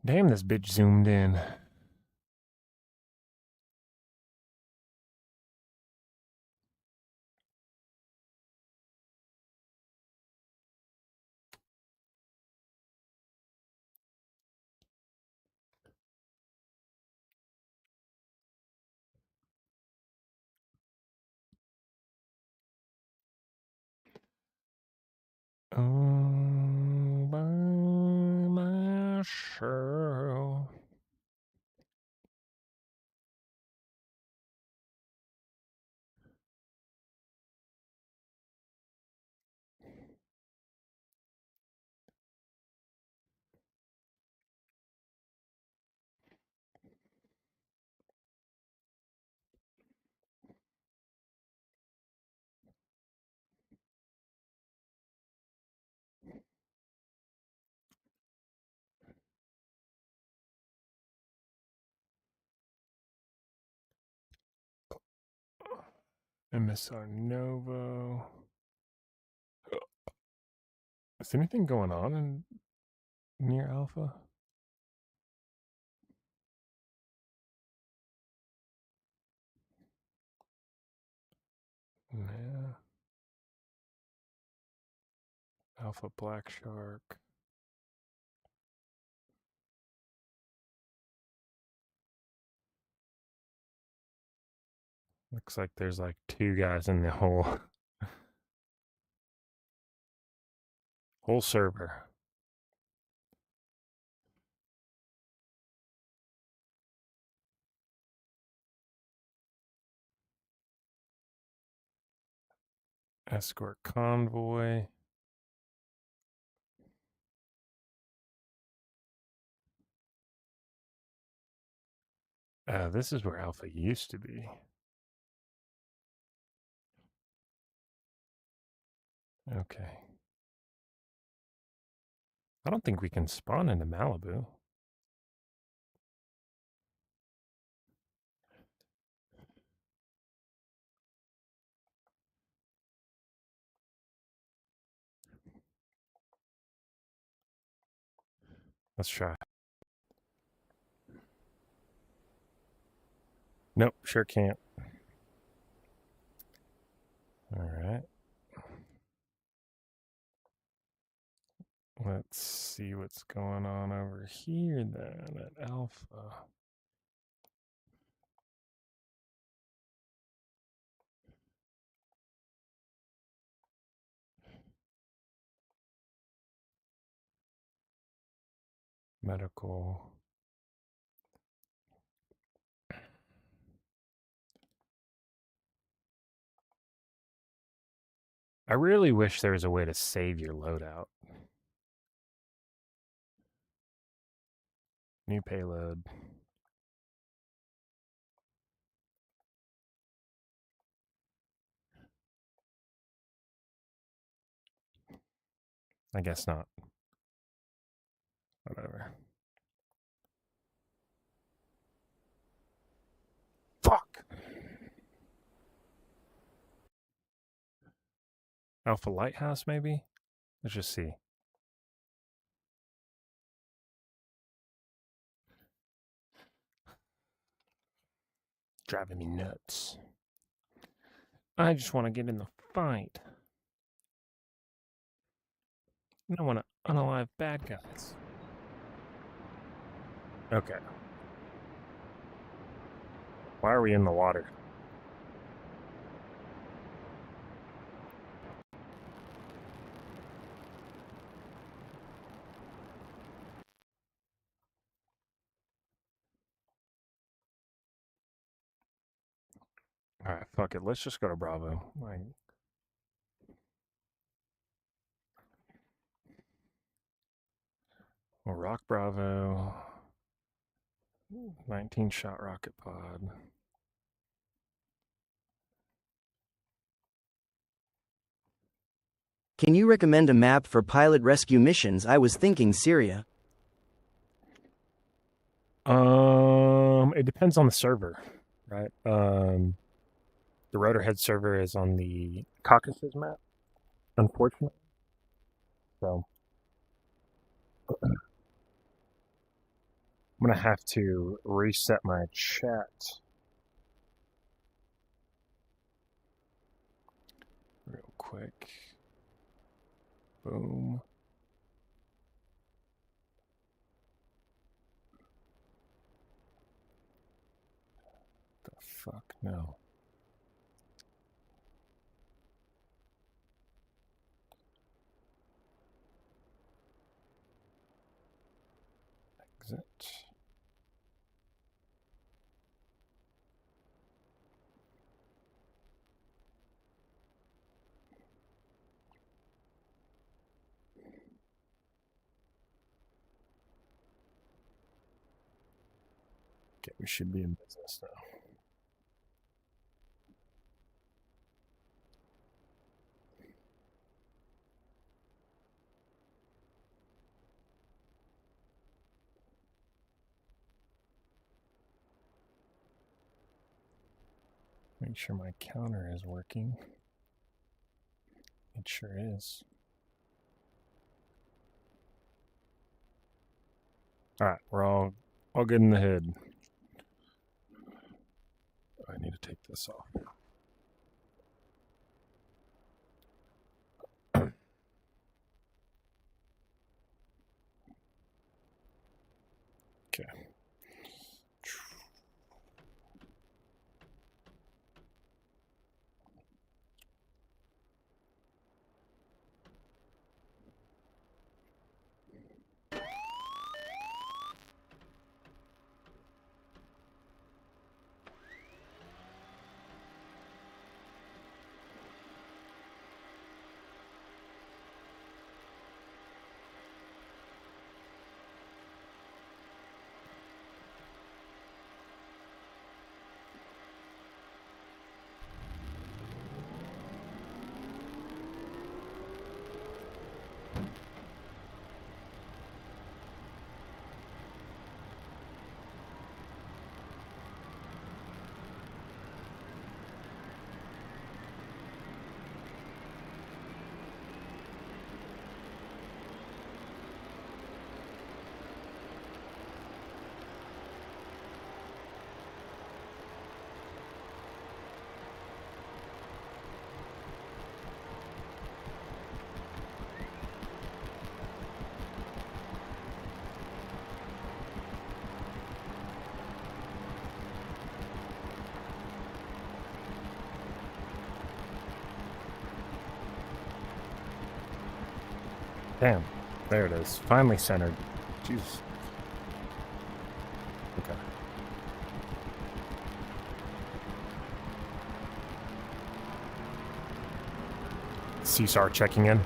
Damn, this bitch zoomed in. Oh, by myself. MSR Novo. Is anything going on in near Alpha? Yeah. Alpha Black Shark. Looks like there's like 2 guys in the whole server. Escort convoy. This is where Alpha used to be. Okay. I don't think we can spawn into Malibu. Let's try. Nope, sure can't. All right. Let's see what's going on over here then at Alpha. Medical. I really wish there was a way to save your loadout. New payload. I guess not. Whatever. Fuck! Alpha Lighthouse, maybe? Let's just see. Driving me nuts. I just want to get in the fight. I want to unalive bad guys. Okay. Why are we in the water? Alright, fuck it. Let's just go to Bravo. Like, we'll rock Bravo. 19 shot rocket pod. Can you recommend a map for pilot rescue missions? I was thinking Syria. It depends on the server, right? The Rotorhead server is on the Caucasus map, unfortunately. So I'm gonna have to reset my chat. Real quick. Boom. The fuck no. Exit. Okay, we should be in business now. Make sure my counter is working. It sure is. Alright, we're all good in the hood. I need to take this off. Okay. Damn, there it is. Finally centered. Jesus. Okay. CSAR checking in.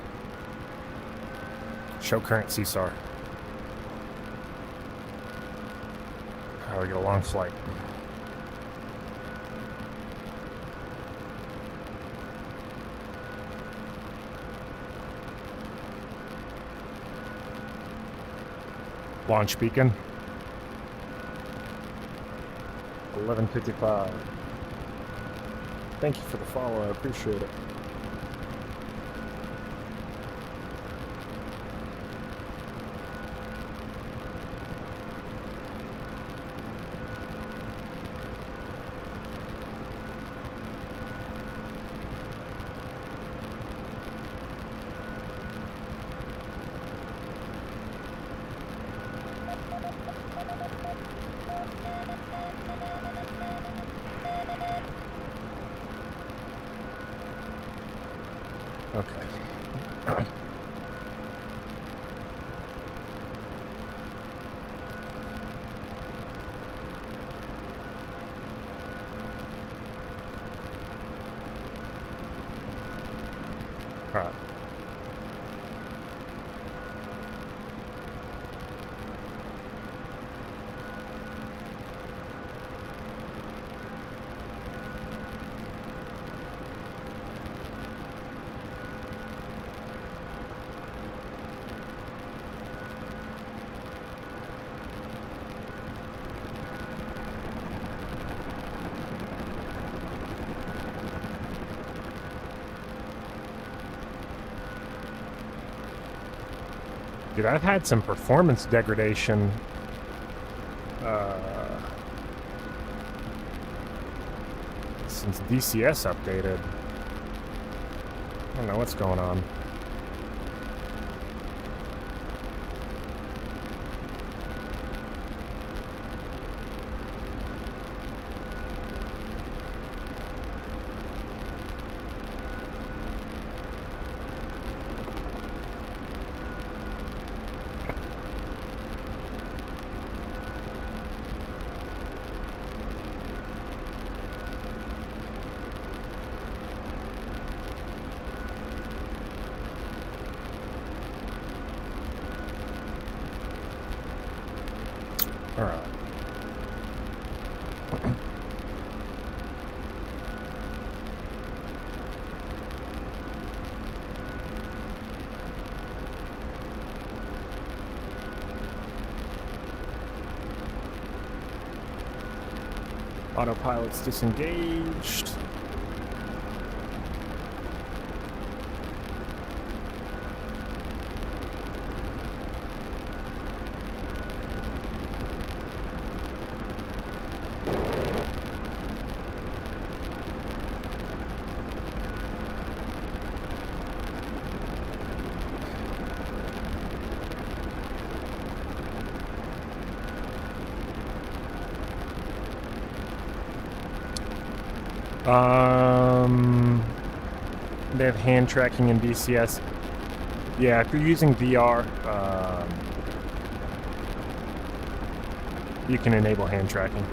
Show current CSAR. How we get a long flight. Launch beacon. 11:55. Thank you for the follow. I appreciate it. Okay. All right. Dude, I've had some performance degradation Since DCS updated, I don't know what's going on. All right. Autopilot's disengaged. They have hand tracking in DCS. Yeah, if you're using VR, you can enable hand tracking.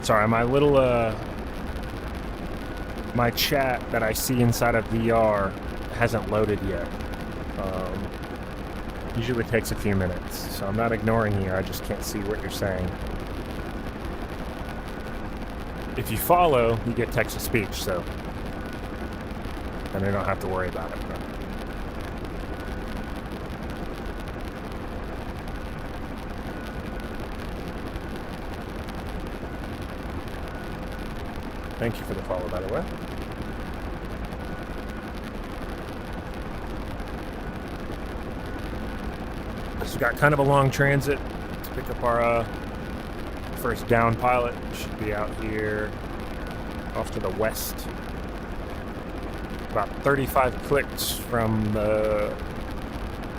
Sorry, my little, my chat that I see inside of VR hasn't loaded yet. Usually takes a few minutes, so I'm not ignoring you, I just can't see what you're saying. If you follow, you get text-to-speech, so then I don't have to worry about it. Thank you for the follow, by the way. So we've got kind of a long transit to pick up our first down pilot. Should be out here off to the west. About 35 clicks from the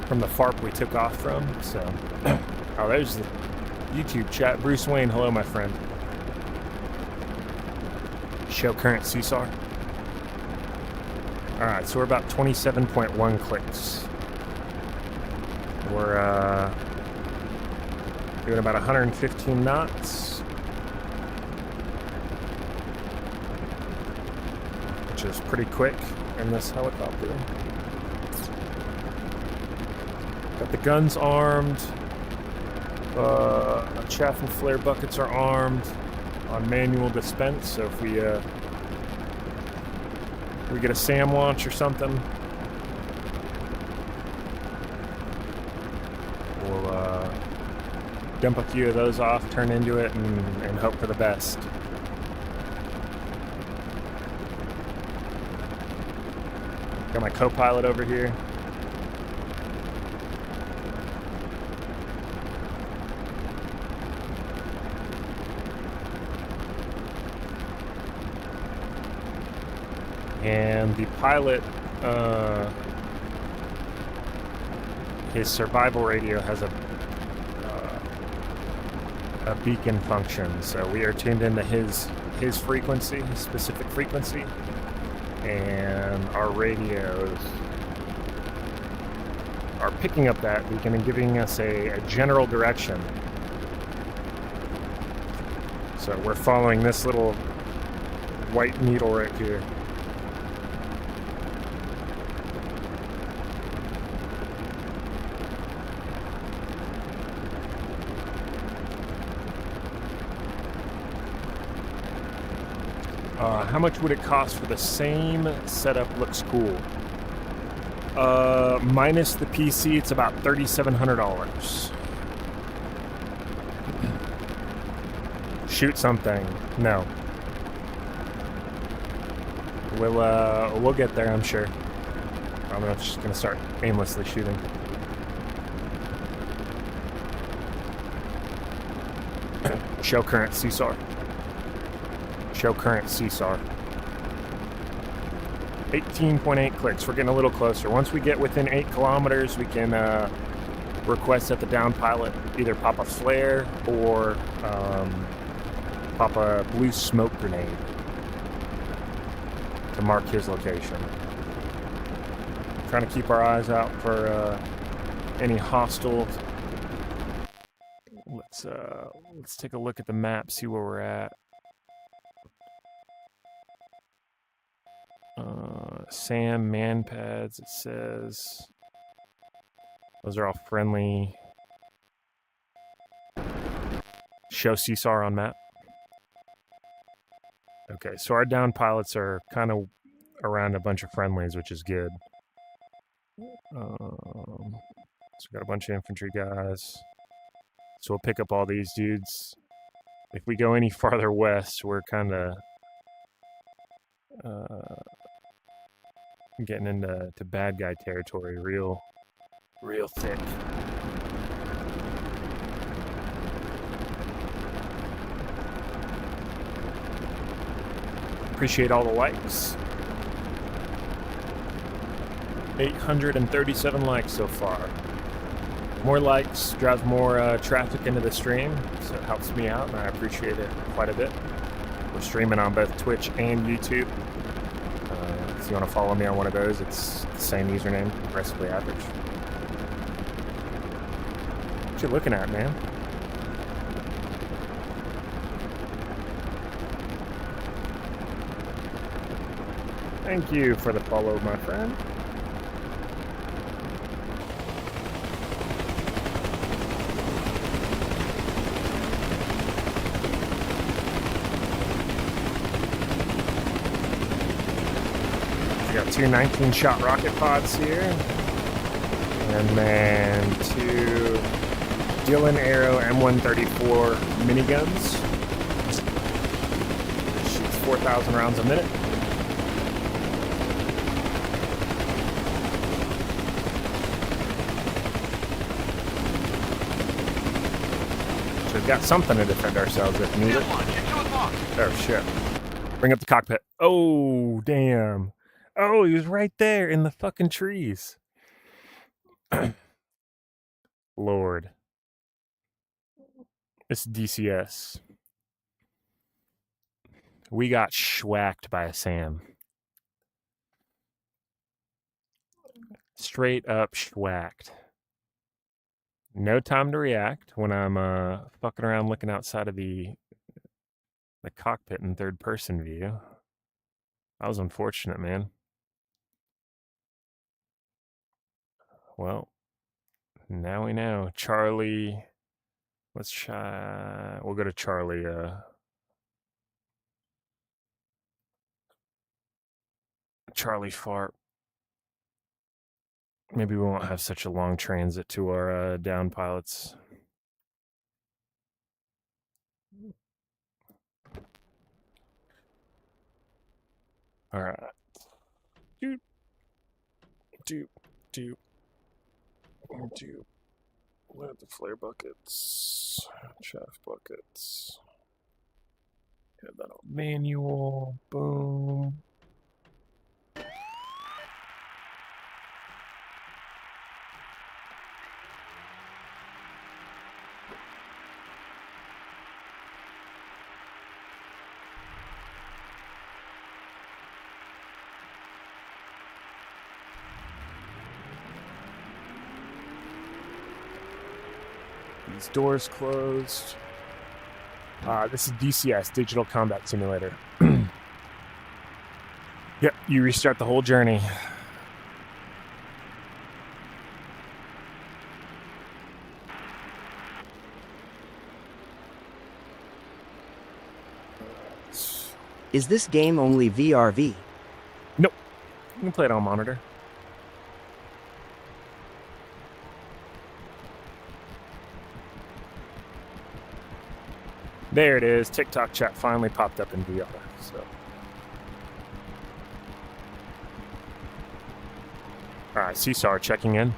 FARP we took off from. So, oh, there's the YouTube chat. Bruce Wayne, hello, my friend. Show current CSAR. All right, so we're about 27.1 clicks. We're doing about 115 knots, which is pretty quick in this helicopter. Got the guns armed. Chaff and flare buckets are armed on manual dispense, so if we get a SAM launch or something, we'll dump a few of those off, turn into it, and hope for the best. Got my co-pilot over here. And the pilot, his survival radio has a beacon function, so we are tuned into his frequency, his specific frequency, and our radios are picking up that beacon and giving us a general direction. So we're following this little white needle right here. How much would it cost for the same setup? Looks cool. Minus the PC, it's about $3,700. Shoot something. No. We'll get there, I'm sure. I'm not just gonna start aimlessly shooting. Show current CSAR. Show current CSAR. 18.8 clicks. We're getting a little closer. Once we get within 8 kilometers, we can request that the down pilot either pop a flare or pop a blue smoke grenade to mark his location. Trying to keep our eyes out for any hostile. Let's take a look at the map, see where we're at. Sam man pads, it says. Those are all friendly. Show CSAR on map. Okay, so our down pilots are kind of around a bunch of friendlies, which is good. So we got a bunch of infantry guys. So we'll pick up all these dudes. If we go any farther west, we're kind of getting into bad guy territory real thick. Appreciate all the likes. 837 likes so far. More likes drives more traffic into the stream, so it helps me out, and I appreciate it quite a bit. We're streaming on both Twitch and YouTube. If you want to follow me on one of those, it's the same username, Aggressively Average. What you looking at, man? Thank you for the follow, my friend. We got two 19-shot rocket pods here. And then two Dylan Arrow M134 miniguns. Shoots 4,000 rounds a minute. So we've got something to defend ourselves if needed. Oh shit. Bring up the cockpit. Oh, damn. Oh, he was right there in the fucking trees. Lord. It's DCS. We got schwacked by a Sam. Straight up schwacked. No time to react when I'm fucking around looking outside of the cockpit in third person view. That was unfortunate, man. Well, now we know. Charlie, let's try. We'll go to Charlie. Charlie Fart. Maybe we won't have such a long transit to our down pilots. All right. Do. Load the flare buckets. Chaff buckets. Have that on manual. Boom. These doors closed. This is DCS, Digital Combat Simulator. Yep, you restart the whole journey. Is this game only VRV? Nope. You can play it on monitor. There it is. TikTok chat finally popped up in VR. So, all right, CSAR checking in.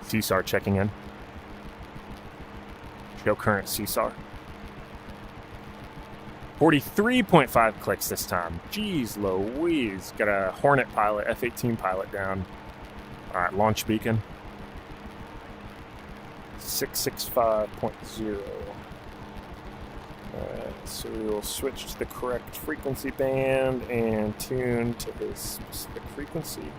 CSAR checking in. Show current CSAR. 43.5 clicks this time. Jeez Louise. Got a Hornet pilot, F-18 pilot down. All right, launch beacon. 665.0. So we will switch to the correct frequency band and tune to his specific frequency.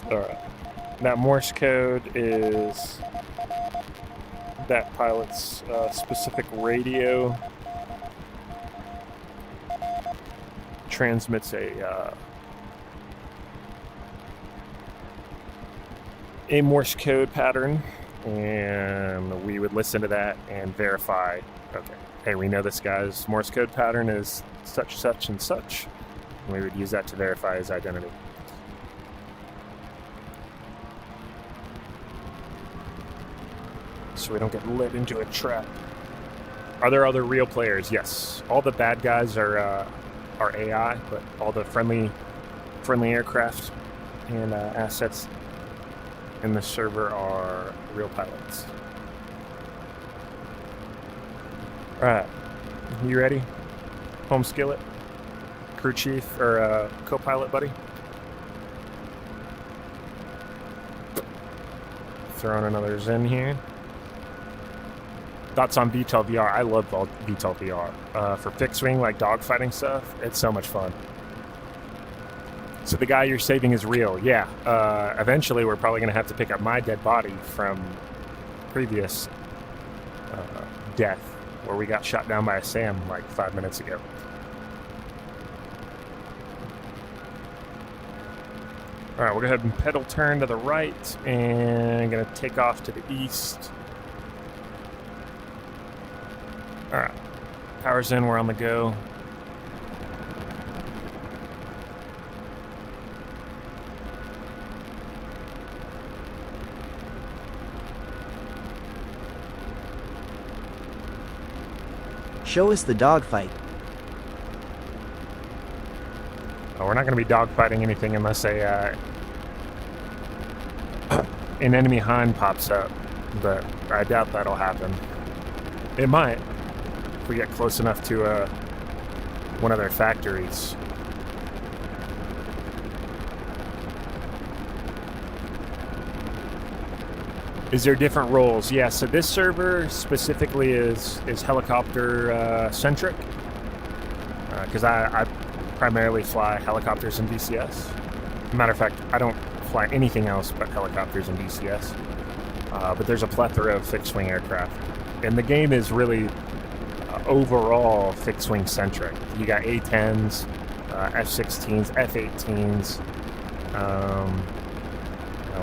Alright. That Morse code is that pilot's specific radio. Transmits a Morse code pattern, and we would listen to that and verify, okay, hey, we know this guy's Morse code pattern is such, such, and such, and we would use that to verify his identity. So we don't get led into a trap. Are there other real players? Yes. All the bad guys are AI, but all the friendly aircraft and assets in the server are real pilots. All right, you ready? Home skillet, crew chief, or co-pilot buddy? Throwing another Zen here. Thoughts on VTOL VR? I love VTOL VR. For fixed wing, like dogfighting stuff, it's so much fun. So the guy you're saving is real, yeah. Eventually, we're probably going to have to pick up my dead body from previous death, where we got shot down by a SAM like 5 minutes ago. All right, we'll go ahead and pedal turn to the right, and going to take off to the east. All right, power's in, we're on the go. Show us the dogfight. Oh, we're not going to be dogfighting anything unless an enemy hind pops up, but I doubt that'll happen. It might. If we get close enough to one of their factories. Is there different roles? Yeah, so this server specifically is helicopter centric, because I primarily fly helicopters in DCS. Matter of fact, I don't fly anything else but helicopters in DCS. But there's a plethora of fixed wing aircraft, and the game is really overall fixed wing centric. You got A-10s, F-16s, F-18s,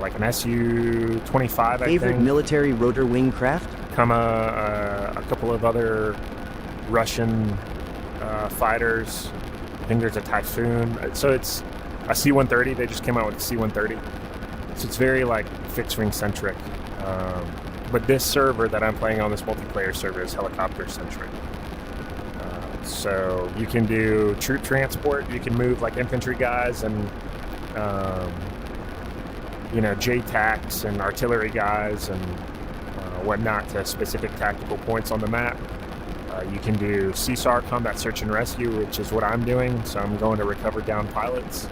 like an Su-25, I think. Favorite military rotor wing craft? A couple of other Russian fighters. I think there's a Typhoon. So it's a C-130. They just came out with a C-130. So it's very like fixed wing centric. But this server that I'm playing on, this multiplayer server, is helicopter centric. So you can do troop transport. You can move like infantry guys and JTACs and artillery guys and whatnot to specific tactical points on the map. You can do CSAR, combat search and rescue, which is what I'm doing. So I'm going to recover down pilots.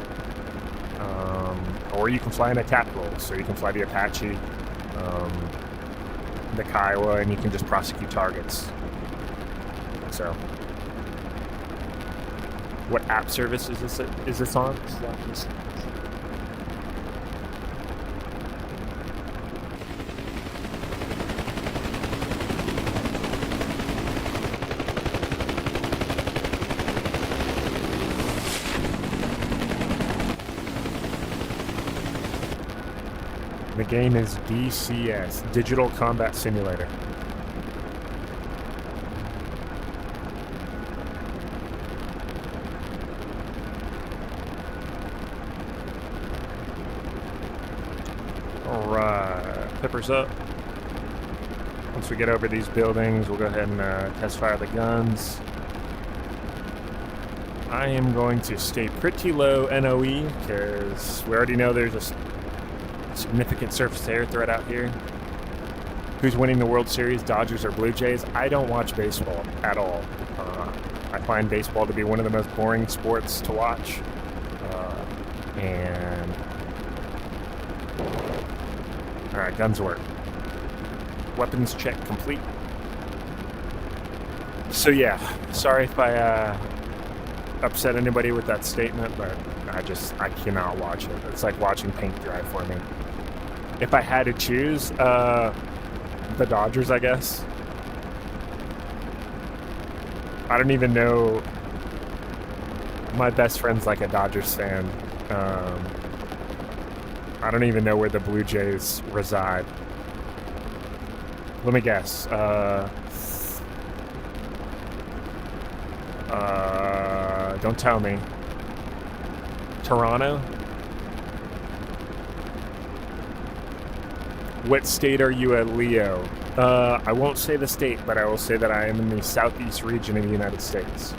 Or you can fly in attack roles. So you can fly the Apache, the Kiowa, and you can just prosecute targets. So, what app service is this on? The game is DCS, Digital Combat Simulator. Alright, peppers up. Once we get over these buildings, we'll go ahead and test fire the guns. I am going to stay pretty low NOE because we already know there's a significant surface-to-air threat out here. Who's winning the World Series, Dodgers or Blue Jays? I don't watch baseball at all. I find baseball to be one of the most boring sports to watch. And all right, guns work. Weapons check complete. So yeah, sorry if I upset anybody with that statement, but I cannot watch it. It's like watching paint dry for me. If I had to choose, the Dodgers, I guess. I don't even know. My best friend's like a Dodgers fan. I don't even know where the Blue Jays reside. Let me guess. Don't tell me. Toronto? What state are you at, Leo? I won't say the state, but I will say that I am in the southeast region of the United States.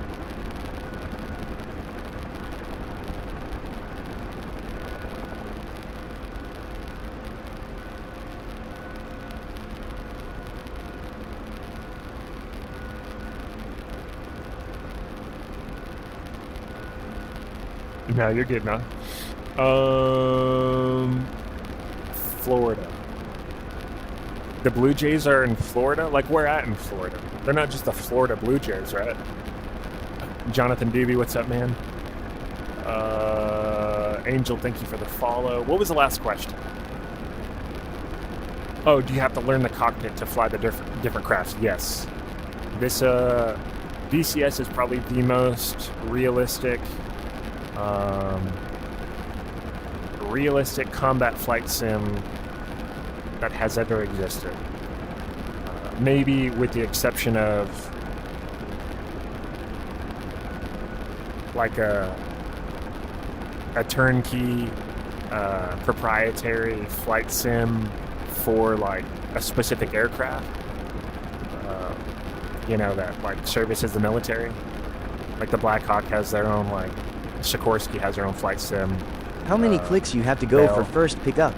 No, you're good now. Florida. The Blue Jays are in Florida? Like, where at in Florida? They're not just the Florida Blue Jays, right? Jonathan Doobie, what's up, man? Angel, thank you for the follow. What was the last question? Oh, do you have to learn the cockpit to fly the different crafts? Yes. This, DCS is probably the most realistic combat flight sim that has ever existed. Maybe with the exception of like a turnkey proprietary flight sim for like a specific aircraft, that like services the military. Like the Black Hawk has their own, like Sikorsky has their own flight sim. How many clicks you have to go for first pickup?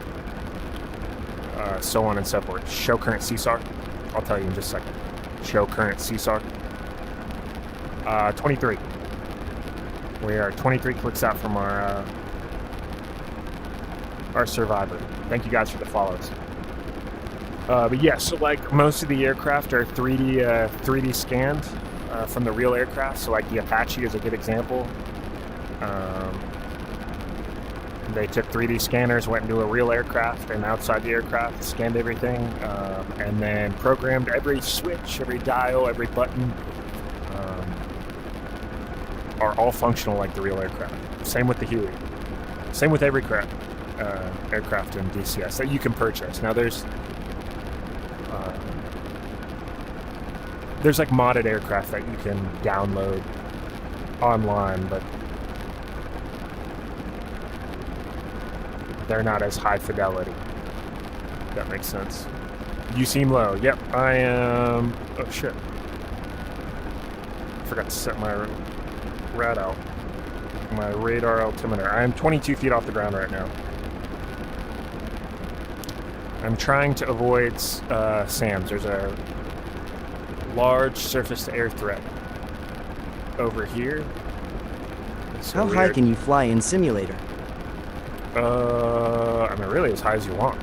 So on and so forth. Show current CSAR. I'll tell you in just a second. Show current CSAR. 23. We are 23 clicks out from our survivor. Thank you guys for the follows. But yeah, so like most of the aircraft are 3D scanned from the real aircraft. So like the Apache is a good example. They took 3D scanners, went into a real aircraft, and outside the aircraft scanned everything, and then programmed every switch, every dial, every button, are all functional like the real aircraft. Same with the Huey. Same with every aircraft in DCS that you can purchase. Now there's like modded aircraft that you can download online, but they're not as high fidelity. If that makes sense. You seem low. Yep, I am. Oh shit! Forgot to set my my radar altimeter. I am 22 feet off the ground right now. I'm trying to avoid SAMs. There's a large surface-to-air threat over here. How high can you fly in simulator? I mean, really as high as you want.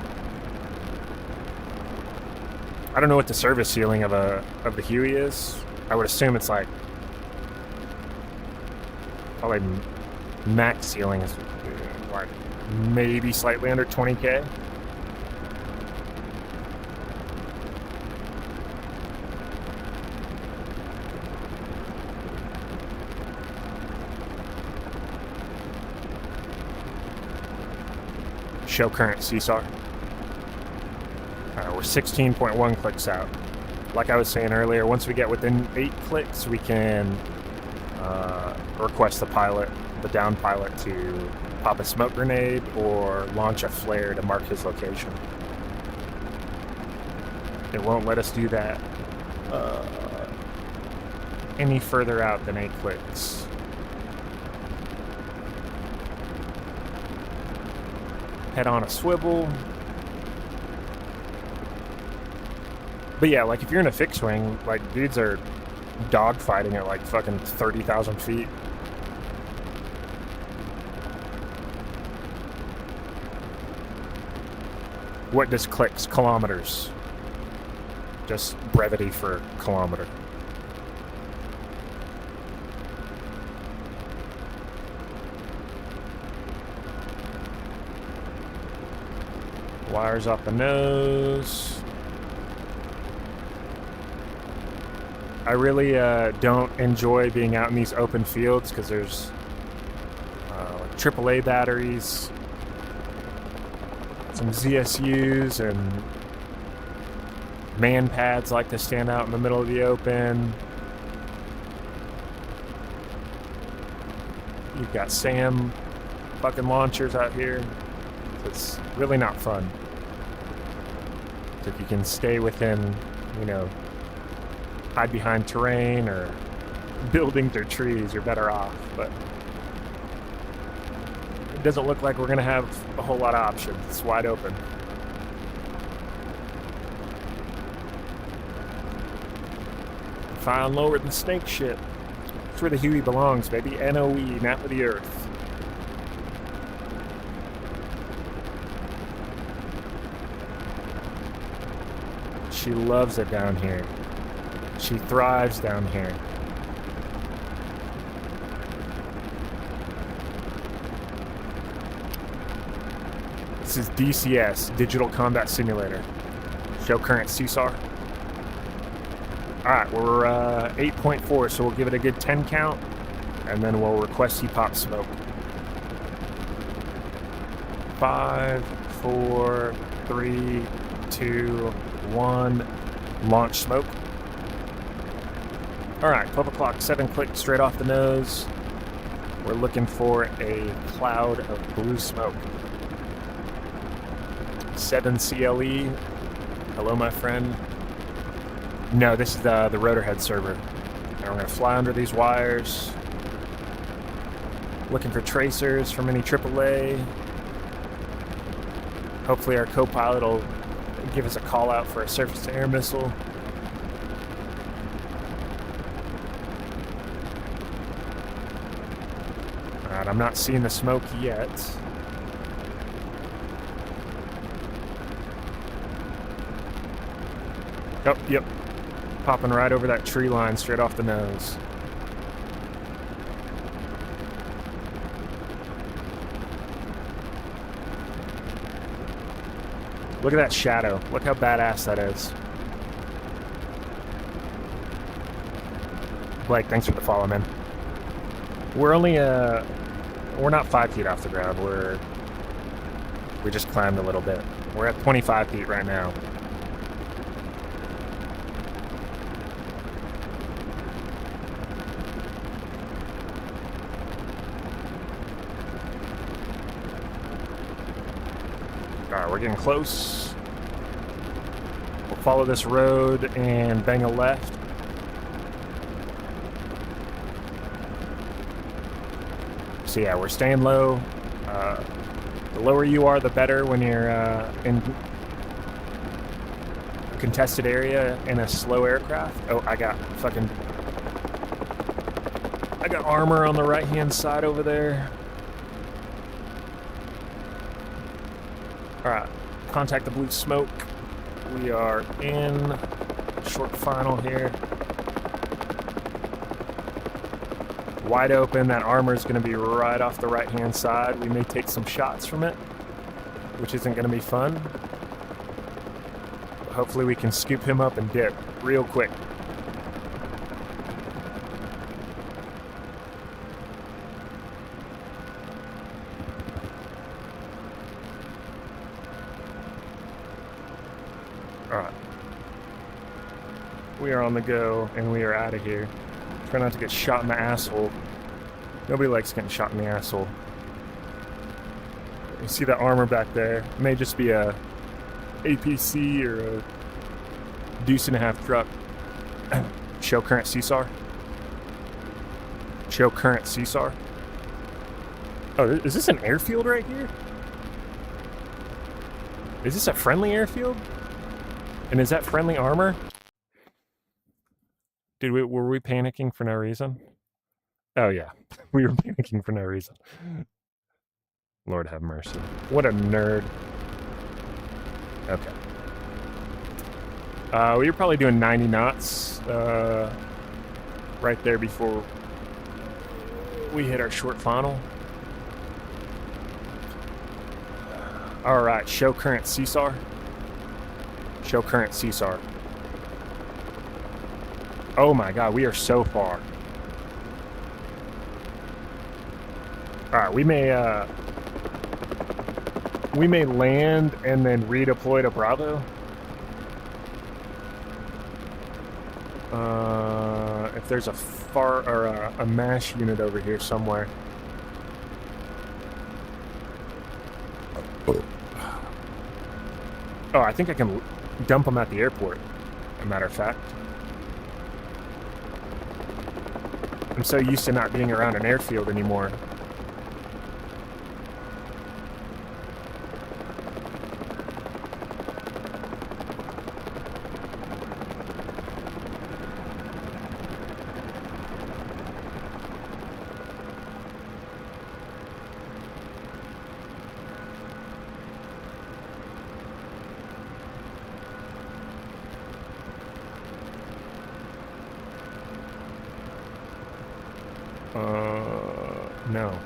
I don't know what the service ceiling of the Huey is. I would assume it's like probably max ceiling is like maybe slightly under 20K. Show current CSAR. We're 16.1 clicks out. Like I was saying earlier, once we get within 8 clicks, we can request the down pilot to pop a smoke grenade or launch a flare to mark his location. It won't let us do that any further out than 8 clicks. head on a swivel. But yeah, like if you're in a fixed wing, like dudes are dogfighting at like fucking 30,000 feet. What does clicks? Kilometers. Just brevity for kilometer. Wires off the nose. I really don't enjoy being out in these open fields because there's AAA batteries, some ZSUs, and man pads like to stand out in the middle of the open. You've got SAM fucking launchers out here. It's really not fun. So if you can stay within, hide behind terrain or buildings or trees, you're better off. But it doesn't look like we're going to have a whole lot of options. It's wide open. Fine lower than snake shit. That's where the Huey belongs, baby. NOE, nap of the earth. She loves it down here. She thrives down here. This is DCS, Digital Combat Simulator. Show current CSAR. Alright, we're 8.4, so we'll give it a good 10 count, and then we'll request he pop smoke. 5, 4, 3, 2, 1, launch smoke. Alright, 12 o'clock, 7 clicks straight off the nose. We're looking for a cloud of blue smoke. 7 CLE. Hello, my friend. No, this is the Rotorhead server. And we're going to fly under these wires. Looking for tracers from any AAA. Hopefully our co-pilot will give us a call out for a surface-to-air missile. Alright, I'm not seeing the smoke yet. Oh, yep. Popping right over that tree line straight off the nose. Look at that shadow. Look how badass that is. Blake, thanks for the follow, man. We're only, we're not 5 feet off the ground. We just climbed a little bit. We're at 25 feet right now. Alright, we're getting close. We'll follow this road and bang a left. So yeah, we're staying low. The lower you are, the better when you're in a contested area in a slow aircraft. Oh, I got armor on the right-hand side over there. Alright, contact the blue smoke. We are in short final here. Wide open, that armor is going to be right off the right-hand side. We may take some shots from it, which isn't going to be fun. But hopefully we can scoop him up and dip real quick. Alright. We are on the go, and we are out of here. Try not to get shot in the asshole. Nobody likes getting shot in the asshole. You see that armor back there? It may just be a APC or a deuce and a half truck. Show current CSAR. Show current CSAR. Oh, is this an airfield right here? Is this a friendly airfield? And is that friendly armor? Were we panicking for no reason? Oh yeah, we were panicking for no reason. Lord have mercy. What a nerd. Okay. We were probably doing 90 knots right there before we hit our short final. All right, show current CSAR. Show current CSAR. Oh my God, we are so far. All right, we may land and then redeploy to Bravo. If there's a MASH unit over here somewhere. Oh, I think I can dump them at the airport, as a matter of fact. I'm so used to not being around an airfield anymore. No.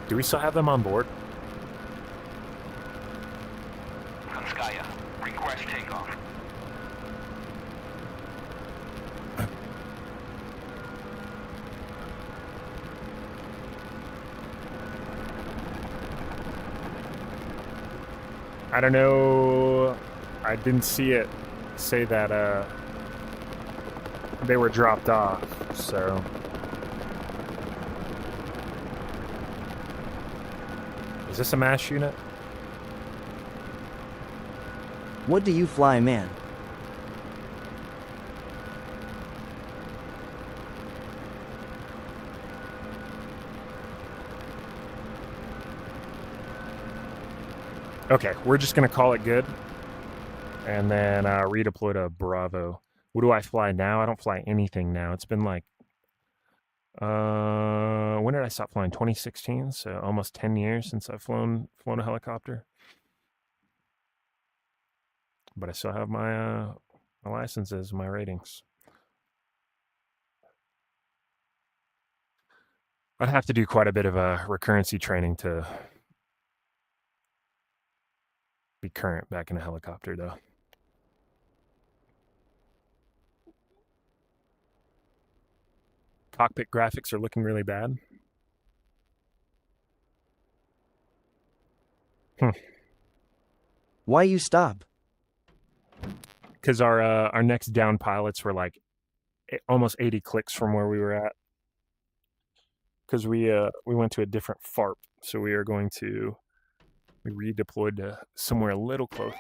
Do we still have them on board? Konskaya, request takeoff. I don't know. I didn't see it say that they were dropped off, so. Is this a MASH unit? What do you fly, man? Okay, we're just gonna call it good. And then redeploy to Bravo. What do I fly now? I don't fly anything now. It's been like, when did I stop flying? 2016, so almost 10 years since I've flown a helicopter. But I still have my licenses, my ratings. I'd have to do quite a bit of recurrency training to be current back in a helicopter, though. Cockpit graphics are looking really bad. Why you stop? Because our next down pilots were like almost 80 clicks from where we were at. Because we went to a different FARP, so we redeployed to somewhere a little closer.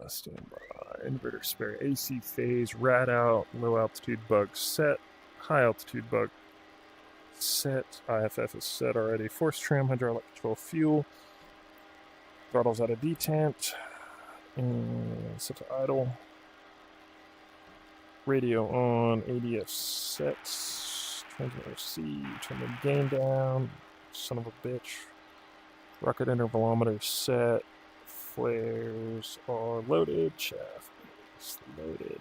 Stand by. Inverter spare. AC phase. Rad out. Low altitude bug set. High altitude bug set. IFF is set already. Force trim. Hydraulic control fuel. Throttles out of detent. And set to idle. Radio on. ADF set. Transmitter C. Turn the gain down. Son of a bitch. Rocket intervalometer set. Flares are loaded. Chaff is loaded.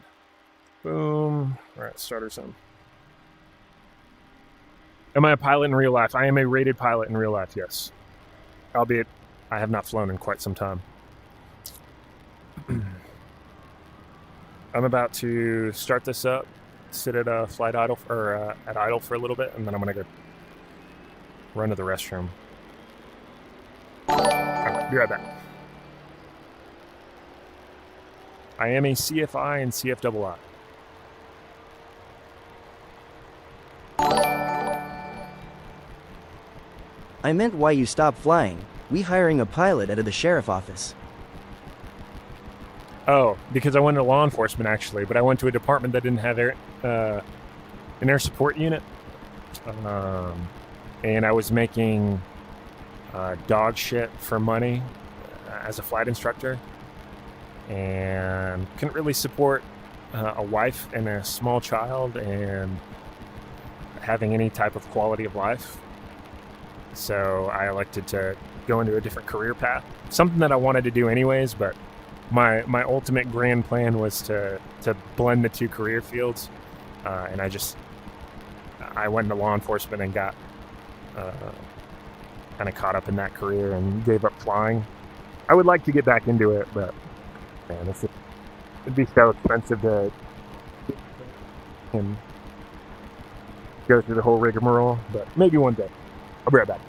Boom. All right, starter zone. Am I a pilot in real life? I am a rated pilot in real life, yes. Albeit, I have not flown in quite some time. I'm about to start this up, sit at a flight idle, or at idle for a little bit, and then I'm going to go run to the restroom. All right, be right back. I am a CFI and CFII. I meant why you stopped flying. We hiring a pilot out of the sheriff office. Oh, because I went to law enforcement actually, but I went to a department that didn't have an air support unit, and I was making dog shit for money as a flight instructor, and couldn't really support a wife and a small child and having any type of quality of life. So I elected to go into a different career path, something that I wanted to do anyways, but my ultimate grand plan was to blend the two career fields, and I went into law enforcement and got kind of caught up in that career and gave up flying. I would like to get back into it, but man, it'd be so expensive to and go through the whole rigmarole, but maybe one day. I'll be right back.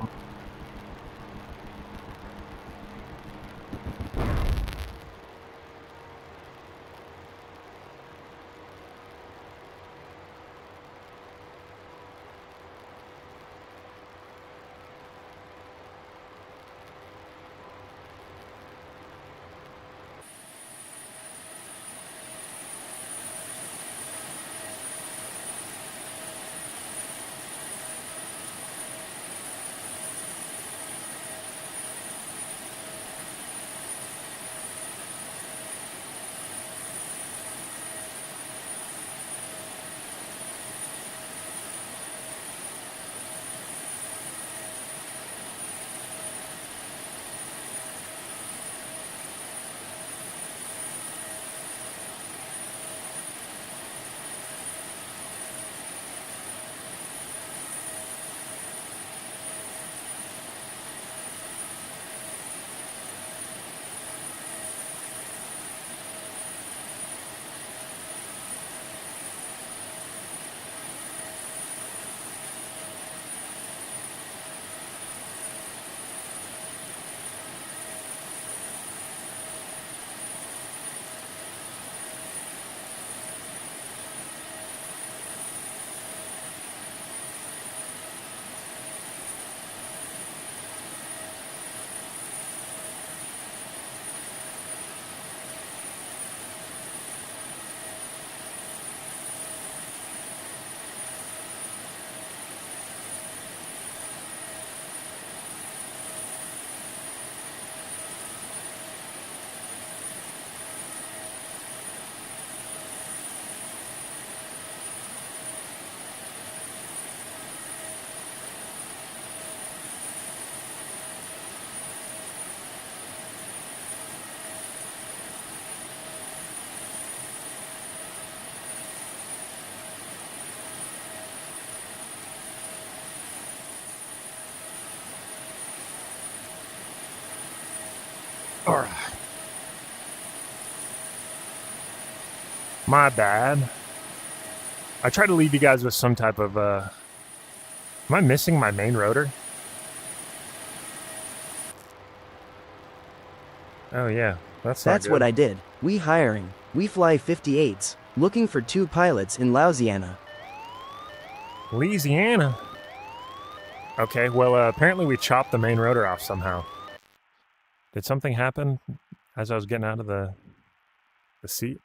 All right. My bad. I tried to leave you guys with some type of, am I missing my main rotor? Oh yeah, that's not That's good. what I did. We hiring. We fly 58s. Looking for 2 pilots in Louisiana. Louisiana. Okay, well, apparently we chopped the main rotor off somehow. Did something happen as I was getting out of the seat?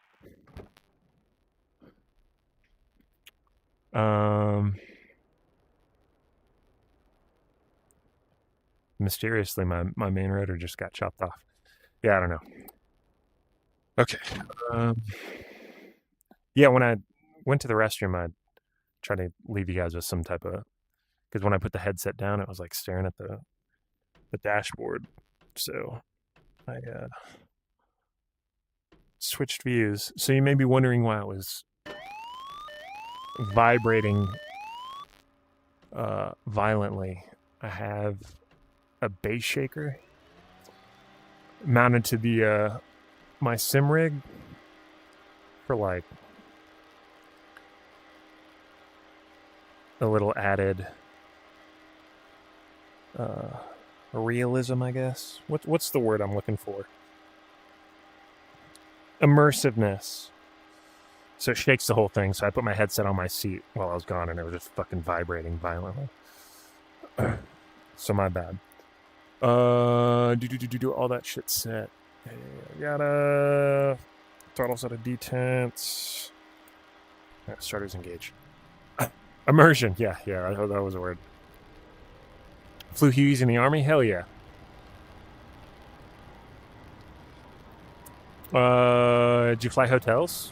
Mysteriously, my main rotor just got chopped off. Yeah, I don't know. Okay. Yeah, when I went to the restroom, I tried to leave you guys with some type of... Because when I put the headset down, it was like staring at the dashboard. So I switched views. So you may be wondering why it was vibrating violently. I have a bass shaker mounted to the my sim rig for like a little added realism, I guess. What's the word I'm looking for? Immersiveness. So it shakes the whole thing. So I put my headset on my seat while I was gone, and it was just fucking vibrating violently. So my bad. Do all that shit set. Yada. Throttle set of detents. Starters engage. Immersion. Yeah, I thought that was a word. Flew Hueys in the Army? Hell yeah. Did you fly hotels?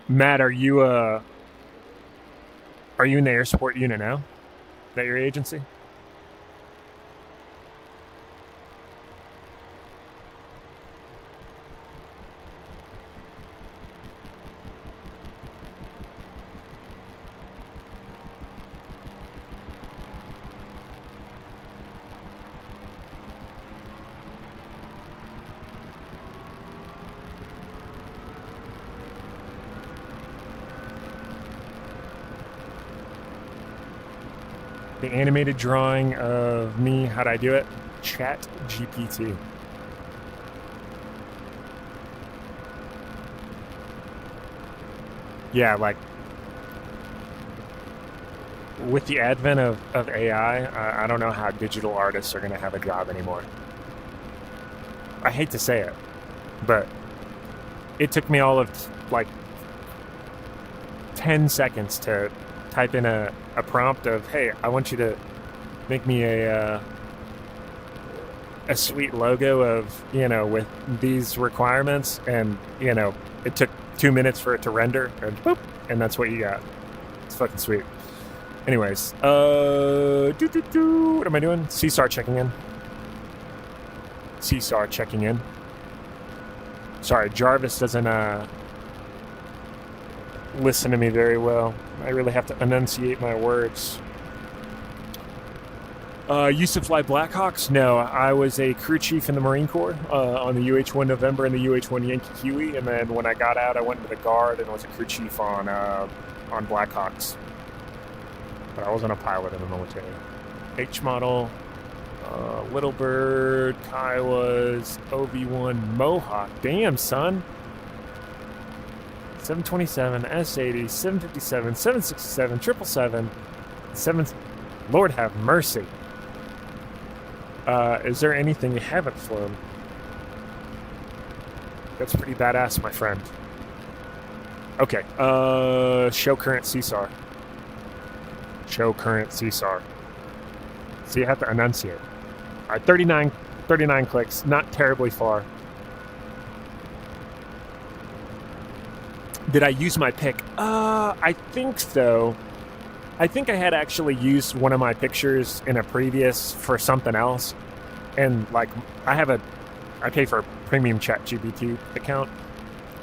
Matt, are you in the air support unit now? Is that your agency? The animated drawing of me, how'd I do it? Chat GPT. Yeah, like with the advent of AI, I don't know how digital artists are going to have a job anymore. I hate to say it, but it took me all of like 10 seconds to type in a prompt of, hey, I want you to make me a sweet logo of, with these requirements. And, it took 2 minutes for it to render, and boop, and that's what you got. It's fucking sweet. Anyways, what am I doing? CSAR checking in. CSAR checking in. Sorry, Jarvis doesn't listen to me very well. I really have to enunciate my words. Used to fly Blackhawks? No, I was a crew chief in the Marine Corps on the UH-1 November and the UH-1 Yankee Huey, and then when I got out, I went to the Guard and was a crew chief on Blackhawks. But I wasn't a pilot in the military. H model, Little Bird, Kiowas, OV-1, Mohawk. Damn, son. 727, S80, 757, 767, 777, 7... Lord have mercy. Is there anything you haven't flown? That's pretty badass, my friend. Okay, show current CSAR. Show current CSAR. So you have to enunciate. All right, 39 clicks, not terribly far. Did I use my pick? I think so. I think I had actually used one of my pictures in a previous for something else. And like, I pay for a premium ChatGPT account.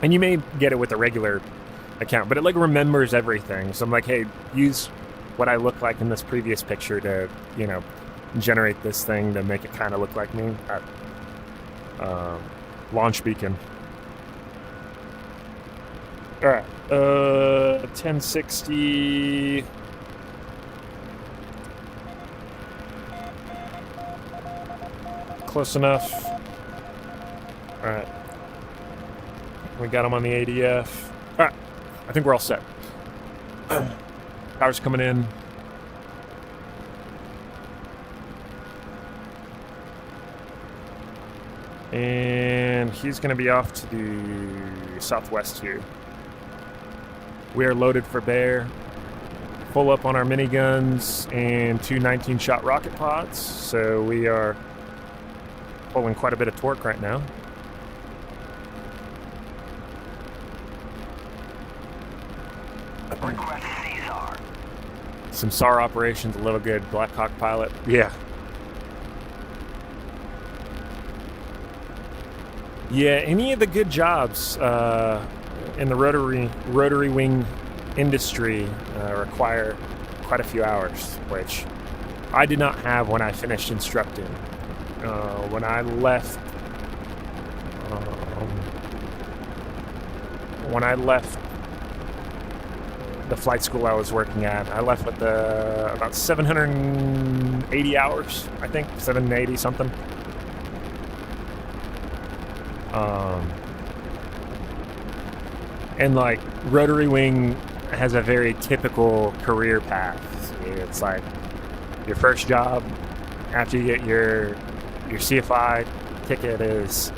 And you may get it with a regular account, but it like remembers everything. So I'm like, hey, use what I look like in this previous picture to, generate this thing to make it kind of look like me. Launch beacon. All right, 1060. Close enough. All right. We got him on the ADF. All right, I think we're all set. Power's coming in. And he's going to be off to the southwest here. We are loaded for bear, full up on our miniguns and 2 19-shot rocket pods. So we are pulling quite a bit of torque right now. Request CSAR. Some SAR operations, a little good. Black Hawk pilot. Yeah. Yeah, any of the good jobs in the rotary wing industry require quite a few hours, which I did not have when I finished instructing. When I left the flight school I was working at, I left with about 780 hours, I think, 780 something. And like rotary wing has a very typical career path. It's like your first job after you get your CFI ticket is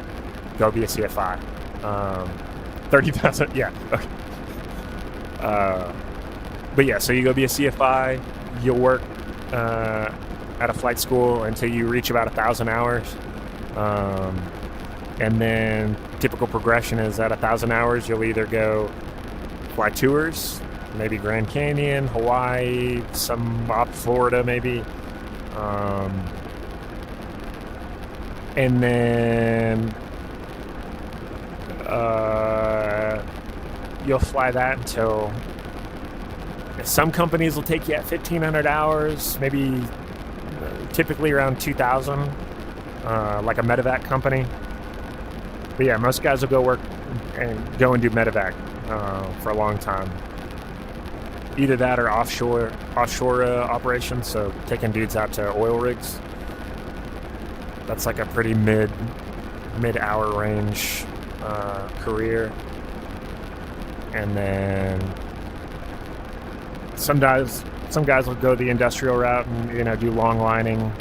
go be a CFI. 30,000, yeah, okay. But yeah, so you go be a CFI, you'll work at a flight school until you reach about 1,000 hours. And then typical progression is at 1,000 hours, you'll either go fly tours, maybe Grand Canyon, Hawaii, some up Florida maybe. And then you'll fly that until some companies will take you at 1,500 hours, maybe typically around 2,000, like a medevac company. But yeah, most guys will go work and do medevac for a long time. Either that or offshore operations, so taking dudes out to oil rigs. That's like a pretty mid-hour range career. And then some guys will go the industrial route and do long lining,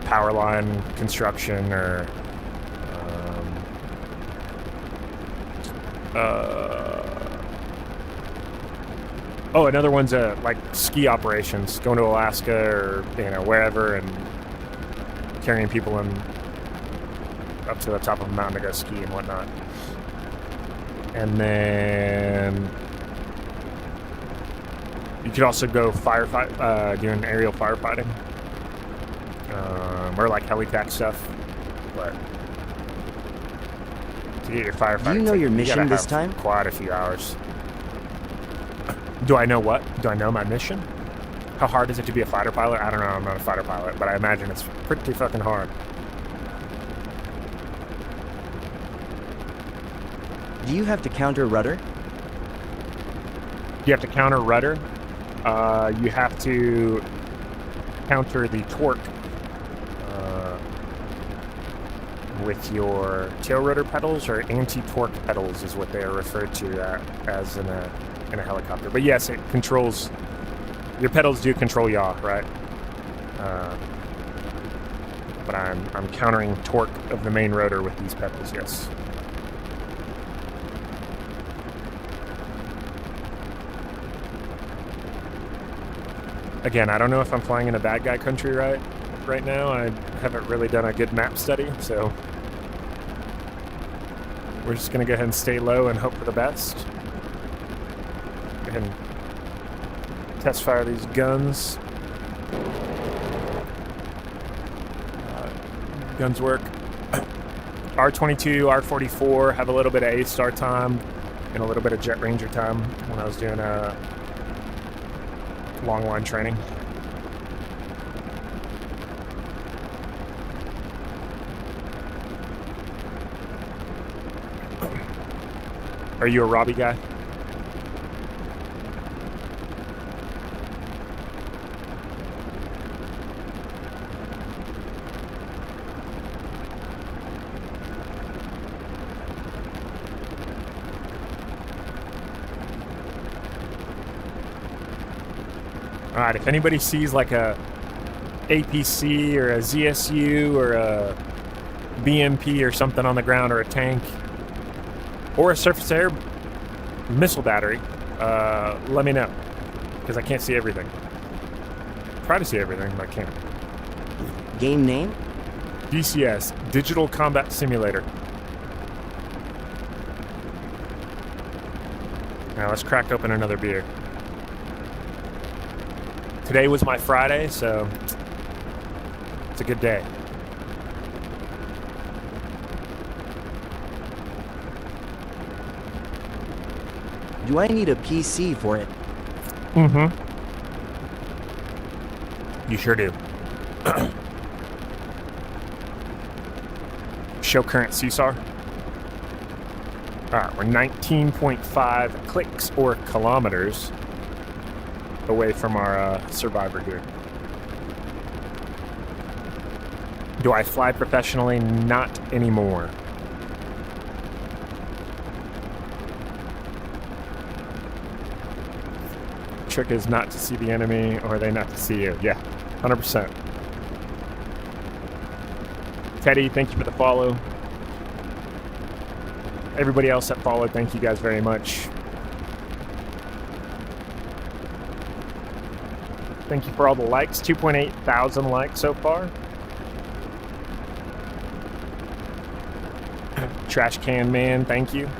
power line construction or another one's like ski operations, going to Alaska or wherever and carrying people up to the top of a mountain to go ski and whatnot. And then you could also go firefight, doing aerial firefighting, or like helipack stuff. But to get your firefighting, Do you know your mission this time? Quite a few hours. Do I know what? Do I know my mission? How hard is it to be a fighter pilot? I don't know. I'm not a fighter pilot, but I imagine it's pretty fucking hard. Do you have to counter rudder? You have to counter rudder. You have to counter the torque with your tail rotor pedals, or anti-torque pedals is what they are referred to as in a helicopter. But yes, it controls. Your pedals do control yaw, right? But I'm countering torque of the main rotor with these pedals. Yes. Again, I don't know if I'm flying in a bad guy country right now. I haven't really done a good map study, so we're just gonna go ahead and stay low and hope for the best. Go ahead and test fire these guns. Guns work. R22, R44 have a little bit of A-star time and a little bit of Jet Ranger time when I was doing a long line training. Are you a Robbie guy? All right, if anybody sees like a APC or a ZSU or a BMP or something on the ground, or a tank or a surface air missile battery, let me know, because I can't see everything. Try to see everything, but I can't. Game name? DCS, Digital Combat Simulator. Now let's crack open another beer. Today was my Friday, so it's a good day. Do I need a PC for it? Mm-hmm. You sure do. Show current CSAR. Alright, we're 19.5 clicks or kilometers away from our survivor here. Do I fly professionally? Not anymore. Trick is not to see the enemy or they not to see you. Yeah, 100%. Teddy, thank you for the follow. Everybody else that followed, thank you guys very much. Thank you for all the likes. 2.8 thousand likes so far. Trash Can Man, thank you.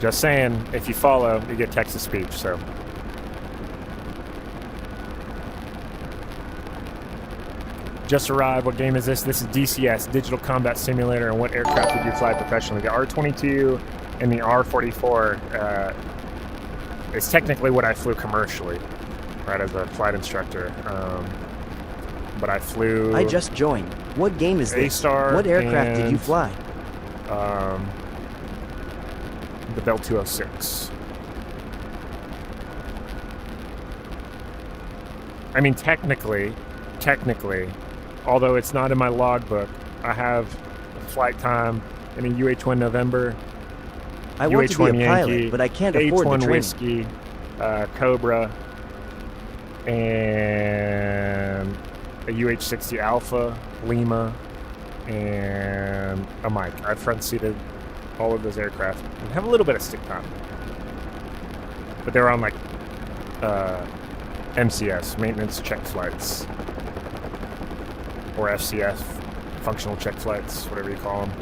Just saying, if you follow, you get text-to-speech, so. Just arrived. What game is this? This is DCS, Digital Combat Simulator, and what aircraft did you fly professionally? The R-22 and the R-44 is technically what I flew commercially, right, as a flight instructor. But I flew... I just joined. What game is this? A-Star. What aircraft did you fly? The Bell 206. I mean, technically, although it's not in my logbook, I have a flight time in a UH-1 November, I want to be a pilot, Yankee, but I can't afford the H-1 training. Whiskey, Cobra, and a UH-60 Alpha, Lima, and a Mike. I've front-seated all of those aircraft and have a little bit of stick time. But they're on, like, MCS, maintenance check flights, or FCF, functional check flights, whatever you call them.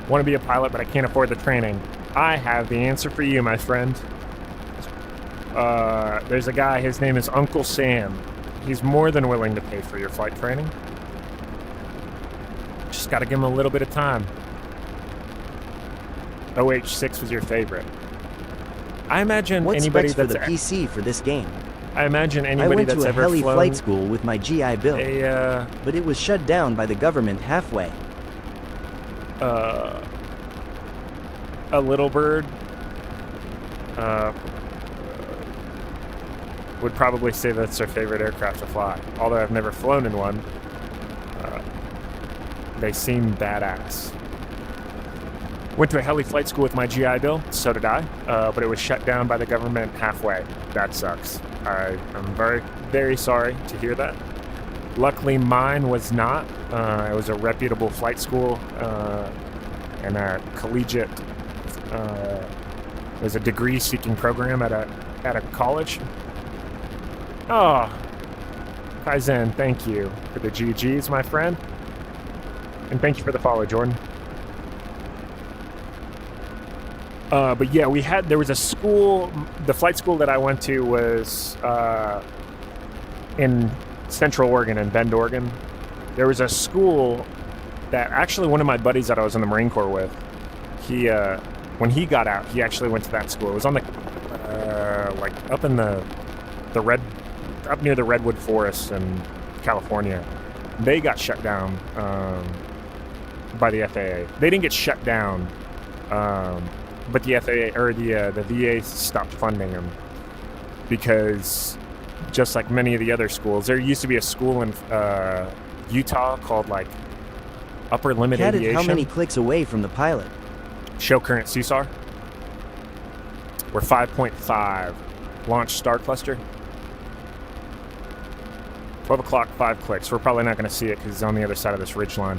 Want to be a pilot, but I can't afford the training. I have the answer for you, my friend. There's a guy, his name is Uncle Sam. He's more than willing to pay for your flight training. Just got to give him a little bit of time. OH-6 was your favorite. I imagine What anybody specs for that's the PC for this game? I imagine I anybody went that's to a ever heli flown flight school with my GI Bill, but it was shut down by the government halfway. A Little Bird would probably say that's their favorite aircraft to fly. Although I've never flown in one, they seem badass. Went to a heli flight school with my GI Bill, so did I, but it was shut down by the government halfway. That sucks. I'm very, very sorry to hear that. Luckily, mine was not. It was a reputable flight school and a collegiate. It was a degree-seeking program at a college. Oh, Kaizen, thank you for the GGs, my friend, and thank you for the follow, Jordan. But yeah, there was a school, the flight school that I went to was in Central Oregon, in Bend, Oregon. There was a school that actually one of my buddies that I was in the Marine Corps with, when he got out, he actually went to that school. It was on the, like up in up near the Redwood Forest in California. They got shut down by the FAA. They didn't get shut down, but the FAA or the VA stopped funding them because, just like many of the other schools, there used to be a school in Utah called like Upper Limit Cat is Aviation. how many clicks away from the pilot? Show current CSAR. We're 5.5. Launch star cluster. 12 o'clock, 5 clicks. We're probably not going to see it because it's on the other side of this ridge line.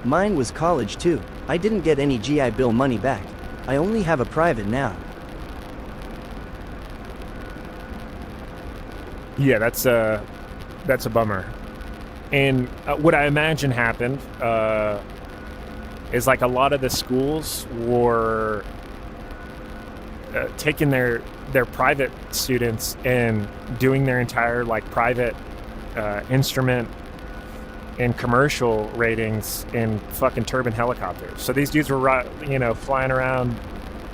Mine was college too. I didn't get any GI Bill money back. I only have a private now. Yeah, that's a bummer. And what I imagine happened is like a lot of the schools were taking their private students and doing their entire like private instrument and commercial ratings in fucking turbine helicopters. So these dudes were, flying around,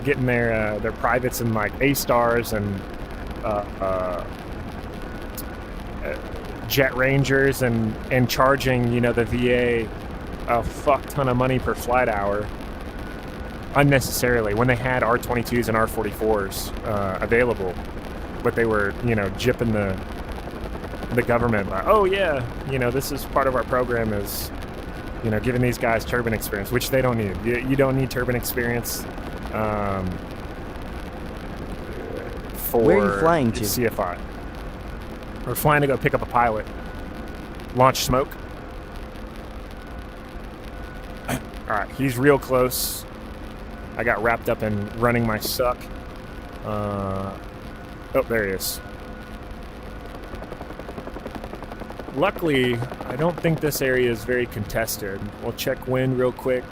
getting their privates in like A-Stars and Jet Rangers and charging, the VA a fuck ton of money per flight hour unnecessarily when they had R-22s and R-44s available, but they were, gypping the government like, oh yeah, this is part of our program is, giving these guys turbine experience, which they don't need. You don't need turbine experience. for Where are you flying to? CFI. We're flying to go pick up a pilot. Launch smoke. Alright, he's real close. I got wrapped up in running my suck. Oh, there he is. Luckily, I don't think this area is very contested. We'll check wind real quick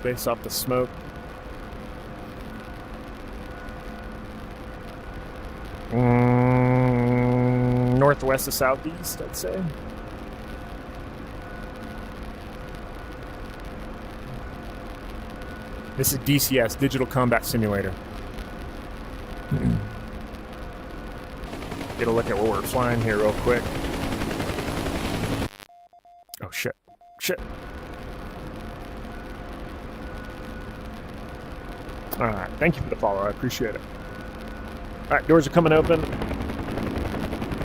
based off the smoke. Northwest to southeast, I'd say. This is DCS, Digital Combat Simulator. Get a look at what we're flying here real quick. Oh, shit. Shit. Alright, thank you for the follow. I appreciate it. Alright, doors are coming open.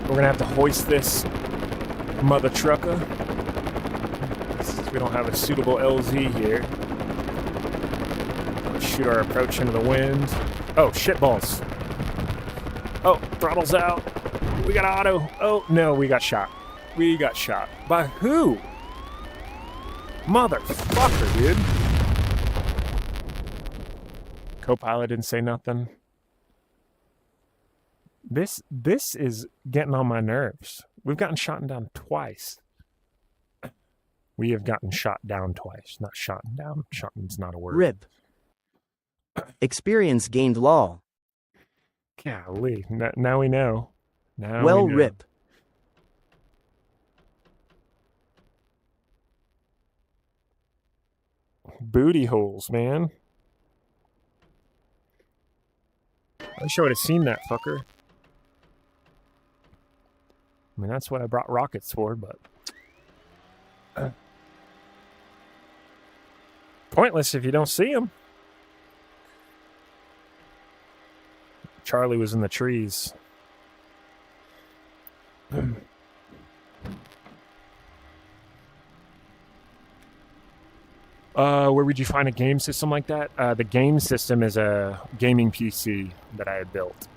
We're gonna have to hoist this mother trucker. Since we don't have a suitable LZ here. Shoot our approach into the wind. Oh, shit balls. Oh, throttle's out. We got auto. Oh, no, we got shot. We got shot. By who? Motherfucker, dude. Co-pilot didn't say nothing. This is getting on my nerves. We've gotten shot down twice. We have gotten shot down twice. Not shot down. Shot's not a word. RIP. Experience gained lol. Golly. Now we know. Now Well, we know. RIP. Booty holes, man. I wish I would have seen that fucker. I mean, that's what I brought rockets for, but... pointless if you don't see them. Charlie was in the trees. Where would you find a game system like that? The game system is a gaming PC that I had built.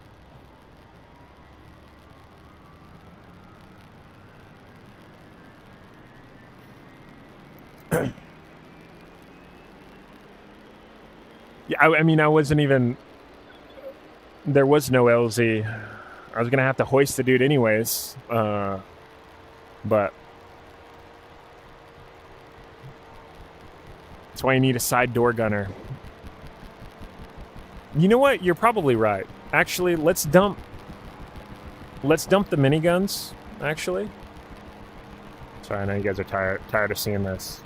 Yeah, I mean, I wasn't even... There was no LZ. I was going to have to hoist the dude anyways. But... That's why you need a side door gunner. You know what? You're probably right. Actually, let's dump the miniguns, actually. Sorry, I know you guys are tired of seeing this.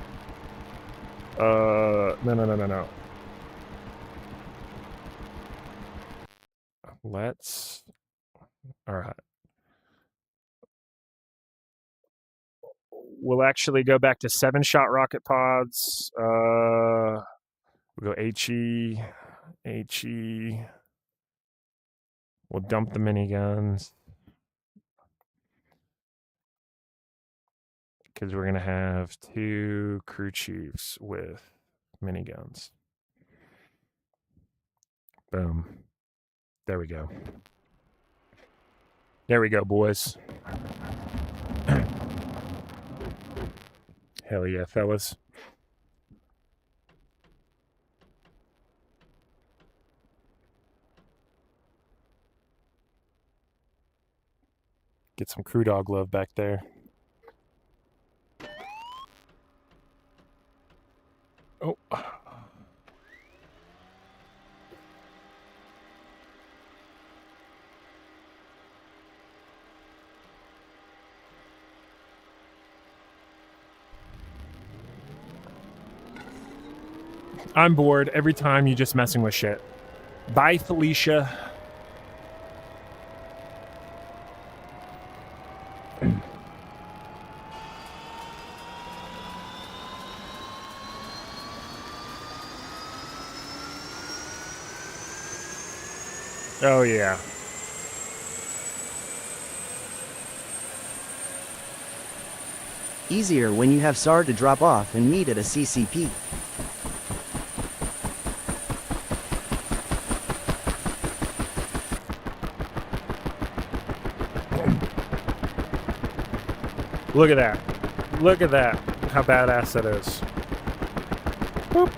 No. Let's... Alright. We'll actually go back to 7-shot rocket pods. We'll go HE. We'll dump the miniguns. Because we're going to have 2 crew chiefs with miniguns. Boom. There we go. There we go, boys. Hell yeah, fellas. Get some crew dog love back there. Oh. I'm bored every time you just messing with shit. Bye, Felicia. Oh, yeah. Easier when you have SAR to drop off and meet at a CCP. Look at that. Look at that. How badass that is. Whoop.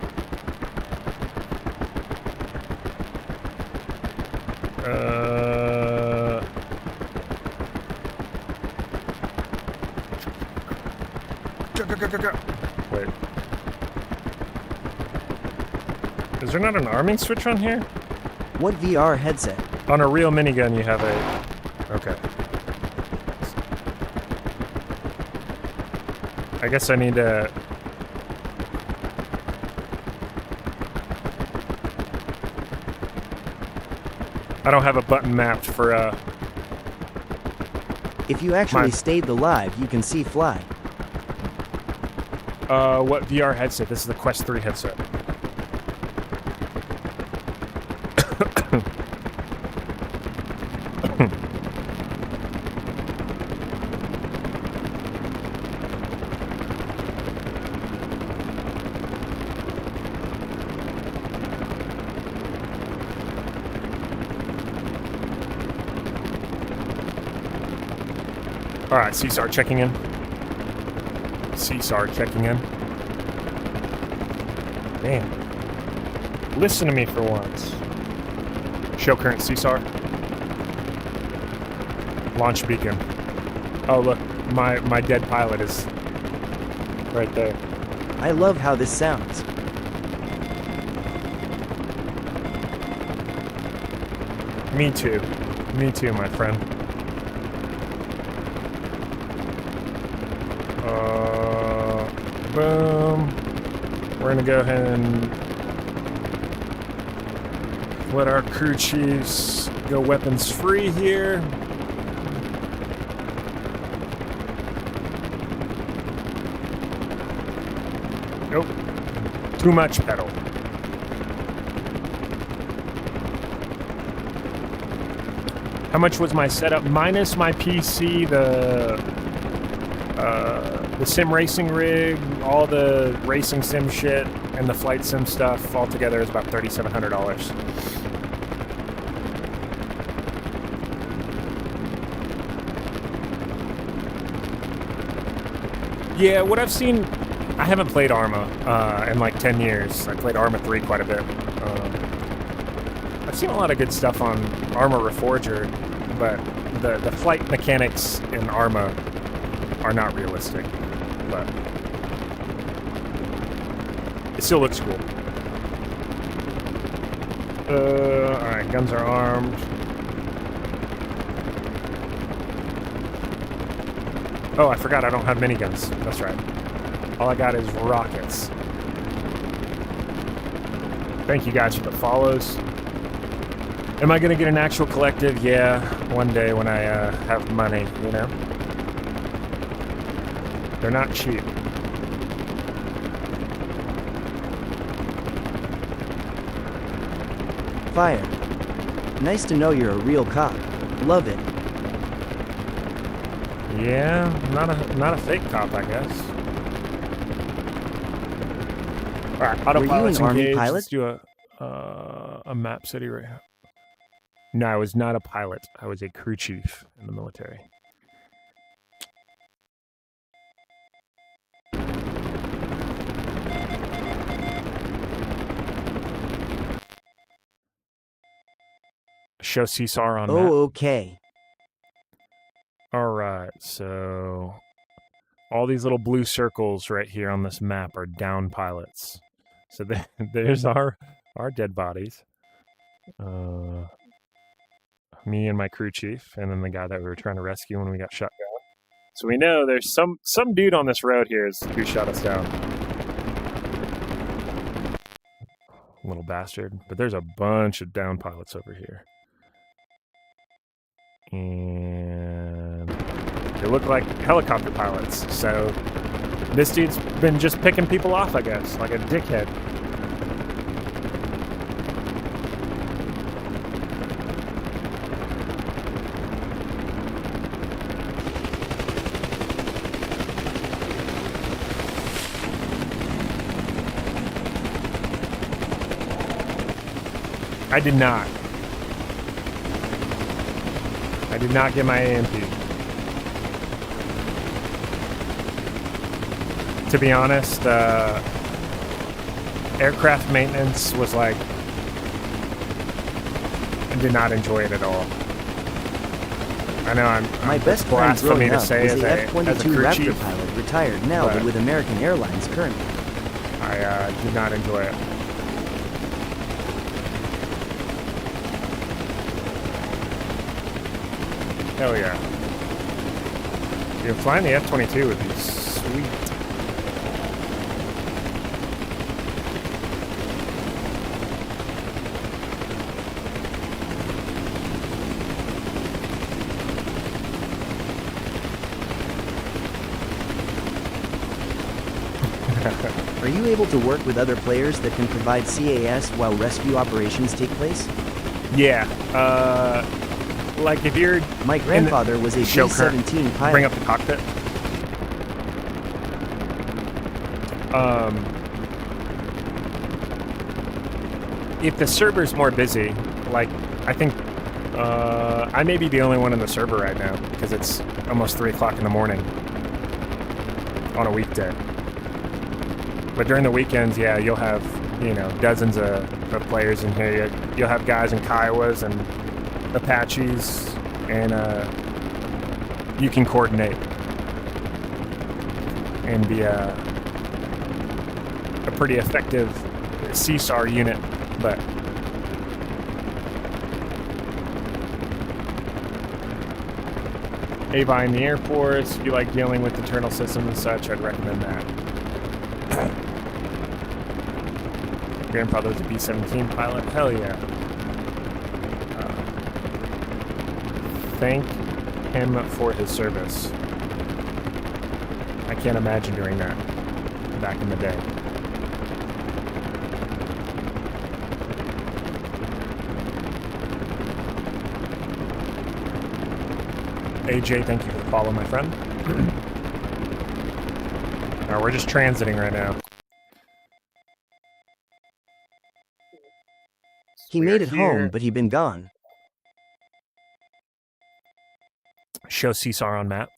Go. Wait. Is there not an arming switch on here? What VR headset? On a real minigun, you have a... Okay. I guess I need to... I don't have a button mapped for, If you actually stayed alive, you can see fly. What VR headset? This is the Quest 3 headset. All right, CSAR checking in. CSAR checking in. Man, listen to me for once. Show current CSAR. Launch beacon. Oh look, my dead pilot is right there. I love how this sounds. Me too. Me too, my friend. Boom. We're gonna go ahead and let our crew chiefs go weapons free here. Nope. Too much pedal. How much was my setup? Minus my PC, the sim racing rig, all the racing sim shit, and the flight sim stuff all together is about $3,700. Yeah, what I've seen, I haven't played Arma in like 10 years. I played Arma 3 quite a bit. I've seen a lot of good stuff on Arma Reforger, but the flight mechanics in Arma are not realistic. But it still looks cool. Alright, guns are armed. Oh, I forgot I don't have miniguns. That's right. All I got is rockets. Thank you guys for the follows. Am I gonna get an actual collective? Yeah, one day when I have money, you know? They're not cheap. Fire. Nice to know you're a real cop. Love it. Yeah, not a fake cop, I guess. All right, autopilot's Were you an Army engaged. pilot? Let's do a map city right here. No, I was not a pilot. I was a crew chief in the military. Show CSAR on map. Oh, okay. All right, so all these little blue circles right here on this map are down pilots. So there's our dead bodies. Me and my crew chief, and then the guy that we were trying to rescue when we got shot down. So we know there's some dude on this road here who shot us down. Little bastard. But there's a bunch of down pilots over here. And they look like helicopter pilots. So this dude's been just picking people off, I guess, like a dickhead. I did not. I did not get my AMP. To be honest, aircraft maintenance was like, I did not enjoy it at all. I know I'm My best friend blasphemy growing to up say was as a a F-22 crew Raptor chief. pilot, retired now, But- but with American Airlines currently. I did not enjoy it. Hell yeah. Dude, flying the F-22 would be sweet. Are you able to work with other players that can provide CAS while rescue operations take place? Yeah. Like if you're My grandfather was a show current- B-17 pilot. bring up the cockpit. If the server's more busy, like I think I may be the only one in the server right now because it's almost 3 o'clock in the morning on a weekday. But during the weekends, yeah, you'll have, you know, dozens of players in here. You'll have guys in Kiowas and Apaches, and you can coordinate and be a pretty effective CSAR unit. But Ava in the Air Force, if you like dealing with internal systems and such, I'd recommend that. Grandfather was a B-17 pilot. Hell yeah. Thank him for his service. I can't imagine doing that back in the day. AJ, thank you for the follow, my friend. Alright, we're just transiting right now. He We made are it here. home, but he'd been gone. Show CSAR on map.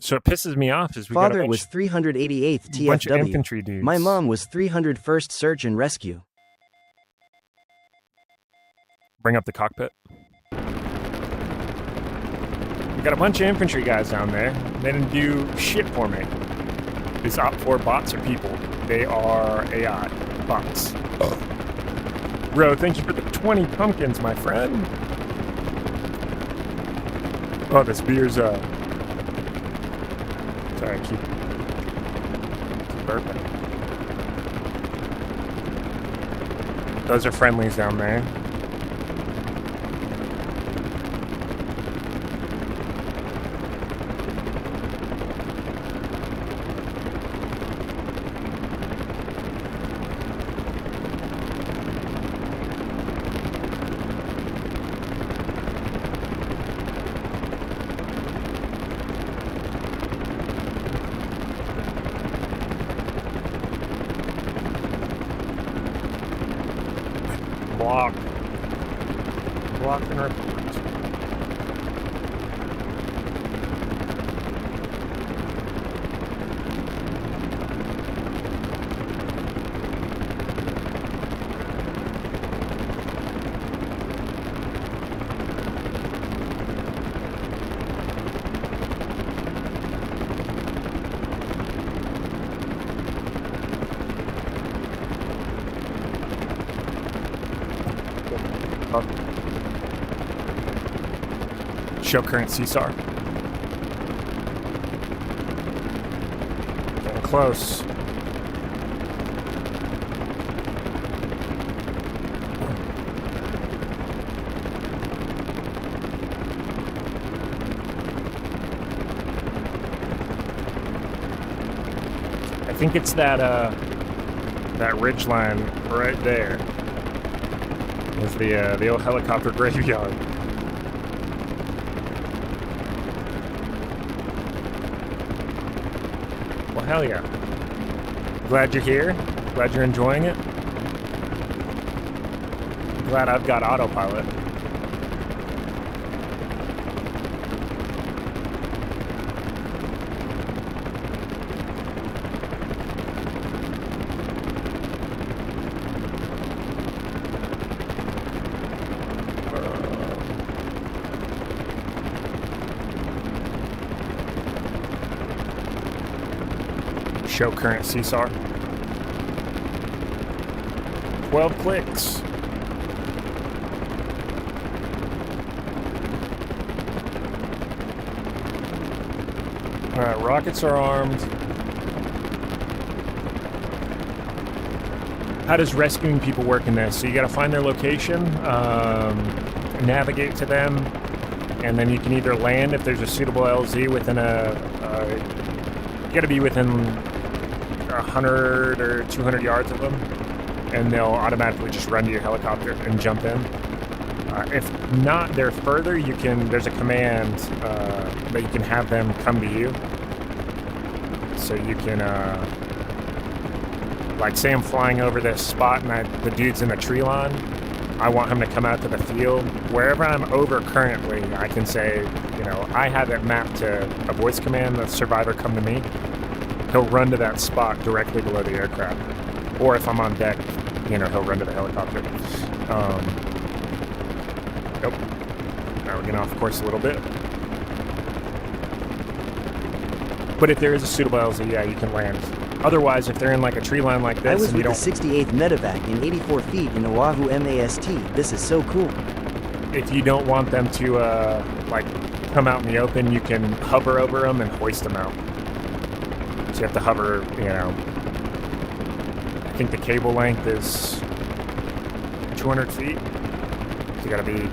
So it pisses me off is we got a Father bunch, was 388th bunch of TFW. infantry dudes. My mom was 301st Search and Rescue. Bring up the cockpit. We got a bunch of infantry guys down there. They didn't do shit for me. These Op 4 bots are people. They are AI bots. Bro, thank you for the 20 pumpkins, my friend. Oh, this beer's sorry, I keep burping. Those are friendlies down there. Block. Block and report. Show current CSAR. Getting close. I think it's that ridge line right there. Is the old helicopter graveyard. Well, hell yeah. Glad you're here. Glad you're enjoying it. Glad I've got autopilot. show current CSAR. 12 clicks. Alright, rockets are armed. How does rescuing people work in this? So you gotta find their location, navigate to them, and then you can either land if there's a suitable LZ within you gotta be within 100 or 200 yards of them, and they'll automatically just run to your helicopter and jump in. If not, they're further, there's a command that you can have them come to you. So you can, like say I'm flying over this spot and the dude's in the tree line, I want him to come out to the field. Wherever I'm over currently, I can say, you know, I have it mapped to a voice command, the survivor come to me. He'll run to that spot directly below the aircraft. Or if I'm on deck, you know, he'll run to the helicopter. Nope. Now we're getting off course a little bit. But if there is a suitable LZ, yeah, you can land. Otherwise, if they're in like a tree line like this, I was and with the 68th medevac in 84 feet in Oahu MAST. This is so cool. If you don't want them to like come out in the open, you can hover over them and hoist them out. So you have to hover, you know. I think the cable length is 200 feet. So you got to be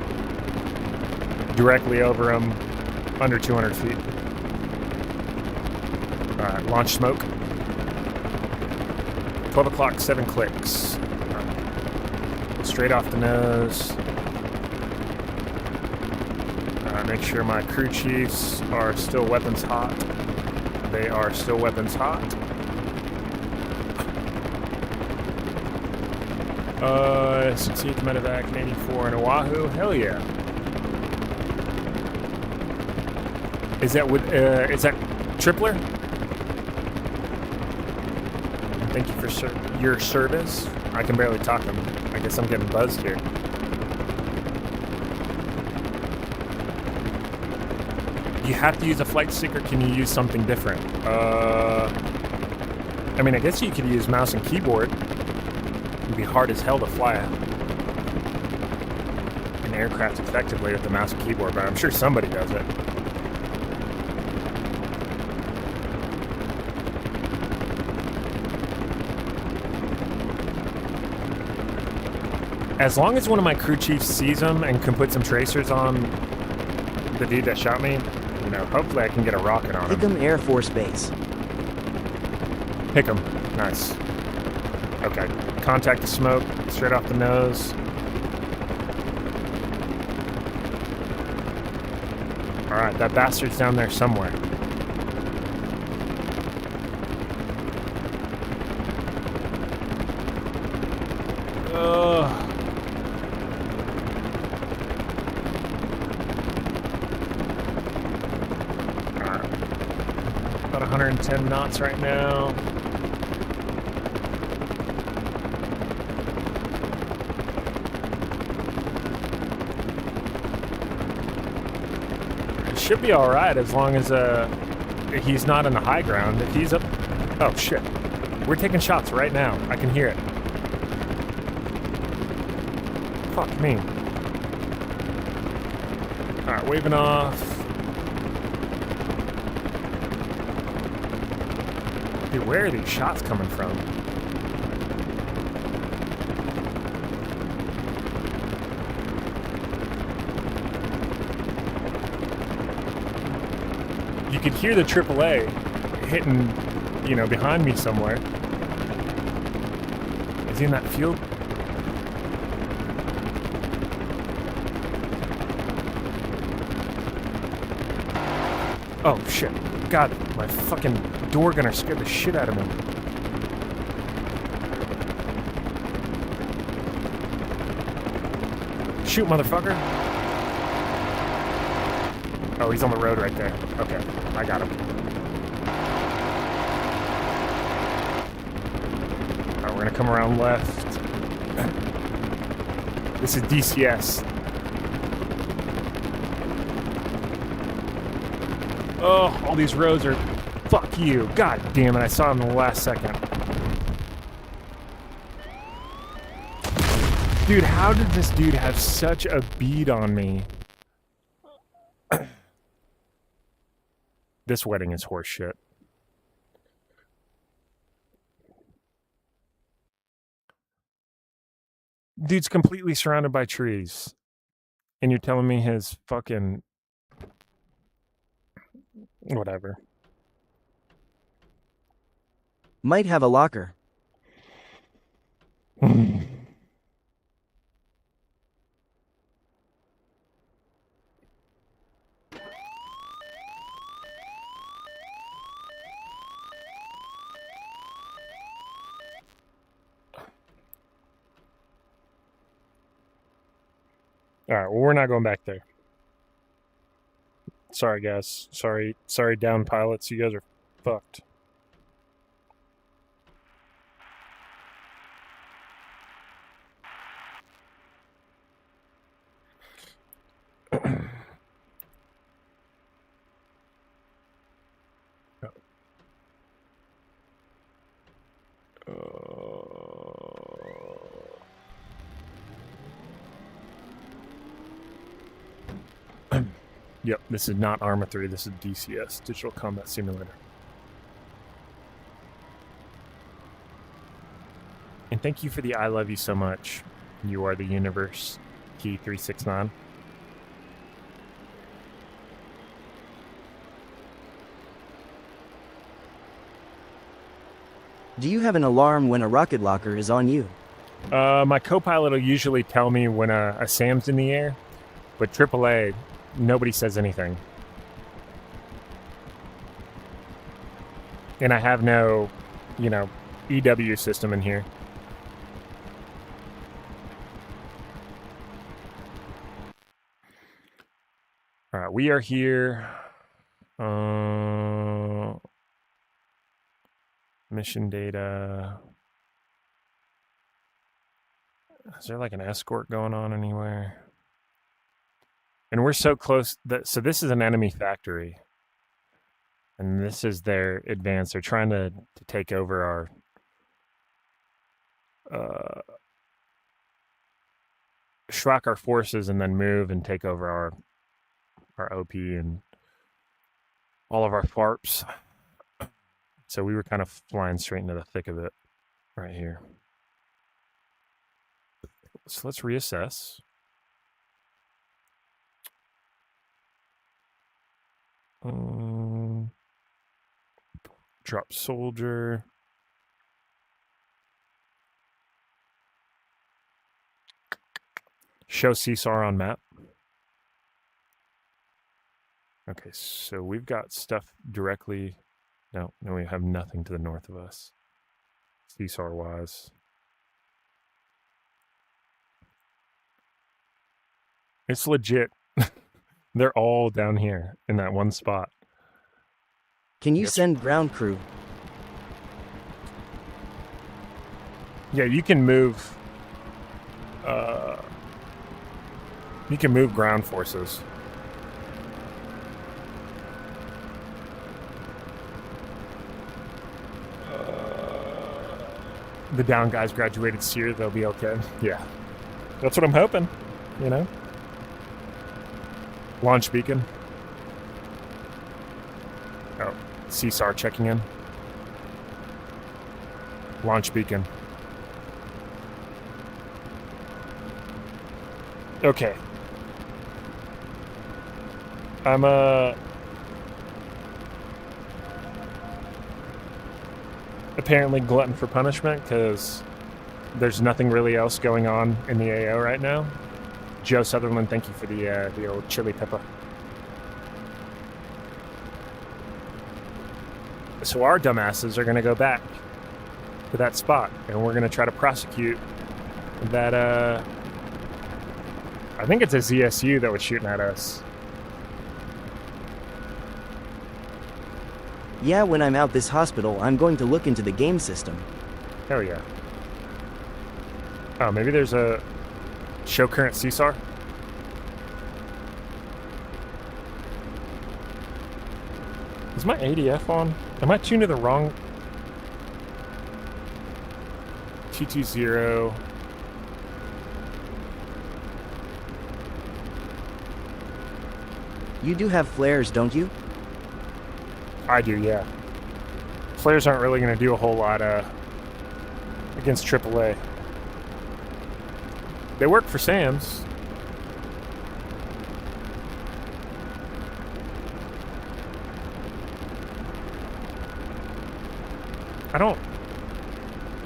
directly over them, under 200 feet. All right, launch smoke. 12 o'clock, 7 clicks. Straight off the nose. Make sure my crew chiefs are still weapons hot. They are still weapons hot. 68th medevac in 84 in Oahu. Hell yeah. Is that Tripler? Thank you for your service. I can barely talk him. I guess I'm getting buzzed here. You have to use a flight stick, or can you use something different? I mean, I guess you could use mouse and keyboard. It'd be hard as hell to fly an aircraft effectively with the mouse and keyboard, but I'm sure somebody does it. As long as one of my crew chiefs sees them and can put some tracers on the dude that shot me, you know, hopefully I can get a rocket on him. Hickam Air Force Base. Hickam. Nice. Okay. Contact the smoke. Straight off the nose. Alright, that bastard's down there somewhere. About 110 knots right now. It should be alright as long as he's not in the high ground. If he's up... Oh, shit. We're taking shots right now. I can hear it. Fuck me. Alright, waving off. Dude, where are these shots coming from? You could hear the AAA hitting, you know, behind me somewhere. Is he in that field? Oh, shit. God, my fucking door gunner scared the shit out of me. Shoot, motherfucker. Oh, he's on the road right there. Okay, I got him. Alright, we're gonna come around left. This is DCS. Oh, all these roads are Fuck you. God damn it, I saw him in the last second. Dude, how did this dude have such a bead on me? This wedding is horseshit. Dude's completely surrounded by trees. And you're telling me his fucking... Whatever. Might have a locker. Alright, well, we're not going back there. Sorry, guys. Sorry, down pilots. You guys are fucked. Yep, this is not Arma 3, this is DCS, Digital Combat Simulator. And thank you for the I love you so much. You are the universe, key 369. Do you have an alarm when a rocket locker is on you? My co-pilot will usually tell me when a SAM's in the air, but AAA, nobody says anything. And I have no, EW system in here. All right, we are here. Mission data. Is there like an escort going on anywhere? And we're so close that so this is an enemy factory. And this is their advance. They're trying to take over our shrunk our forces and then move and take over our OP and all of our FARPs. So we were kind of flying straight into the thick of it right here. So let's reassess. Drop soldier. Show CSAR on map. Okay, so we've got stuff directly. No, we have nothing to the north of us. CSAR wise. It's legit. They're all down here in that one spot. Can you send ground crew? Yeah, you can move. You can move ground forces. The down guys graduated SEER, they'll be okay. Yeah. That's what I'm hoping, Launch beacon. Oh, CSAR checking in. Launch beacon. Okay. I'm apparently glutton for punishment because there's nothing really else going on in the AO right now. Joe Sutherland, thank you for the old chili pepper. So our dumbasses are going to go back to that spot, and we're going to try to prosecute that. I think it's a ZSU that was shooting at us. Yeah, when I'm out this hospital, I'm going to look into the game system. Hell yeah. Oh, maybe there's a show current CSAR? Is my ADF on? Am I tuned to the wrong... 220. You do have flares, don't you? I do, yeah. Flares aren't really going to do a whole lot against AAA. They work for Sam's.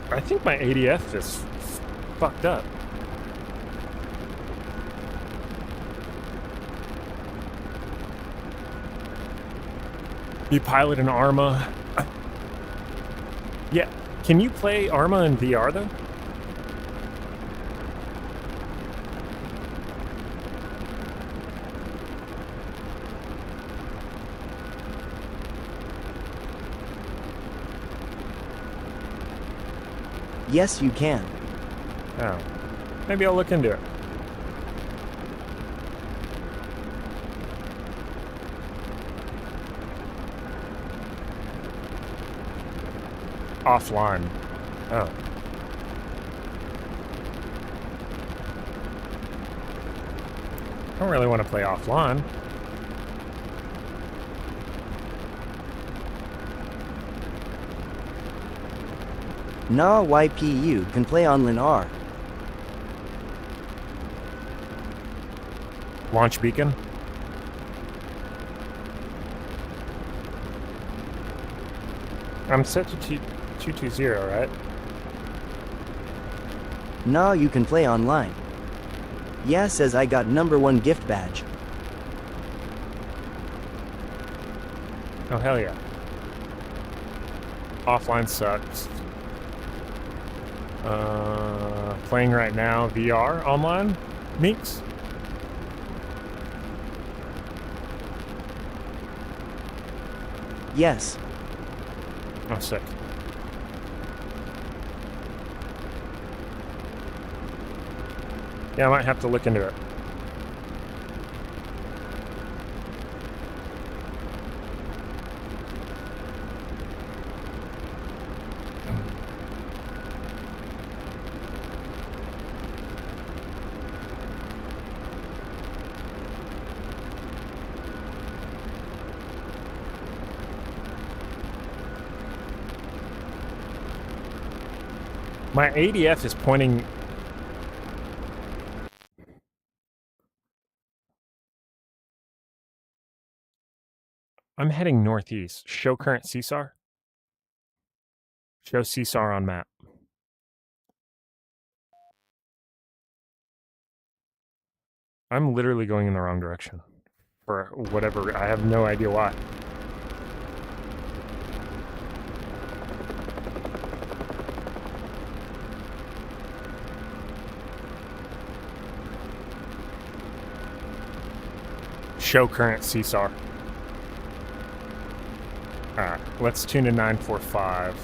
I think my ADF is fucked up. You pilot an Arma. Yeah. Can you play Arma in VR though? Yes, you can. Oh. Maybe I'll look into it. Offline. Oh. I don't really want to play offline. Nah, YPU can play on LinR. Launch beacon. I'm set to 220, right? Nah, you can play online. Yeah, says I got #1 gift badge. Oh, hell yeah. Offline sucks. Playing right now, VR online? Meeks? Yes. Oh, sick. Yeah, I might have to look into it. My ADF is pointing... I'm heading northeast. Show current CSAR? Show CSAR on map. I'm literally going in the wrong direction. For whatever, I have no idea why. Show current CSAR. Alright, let's tune to 945.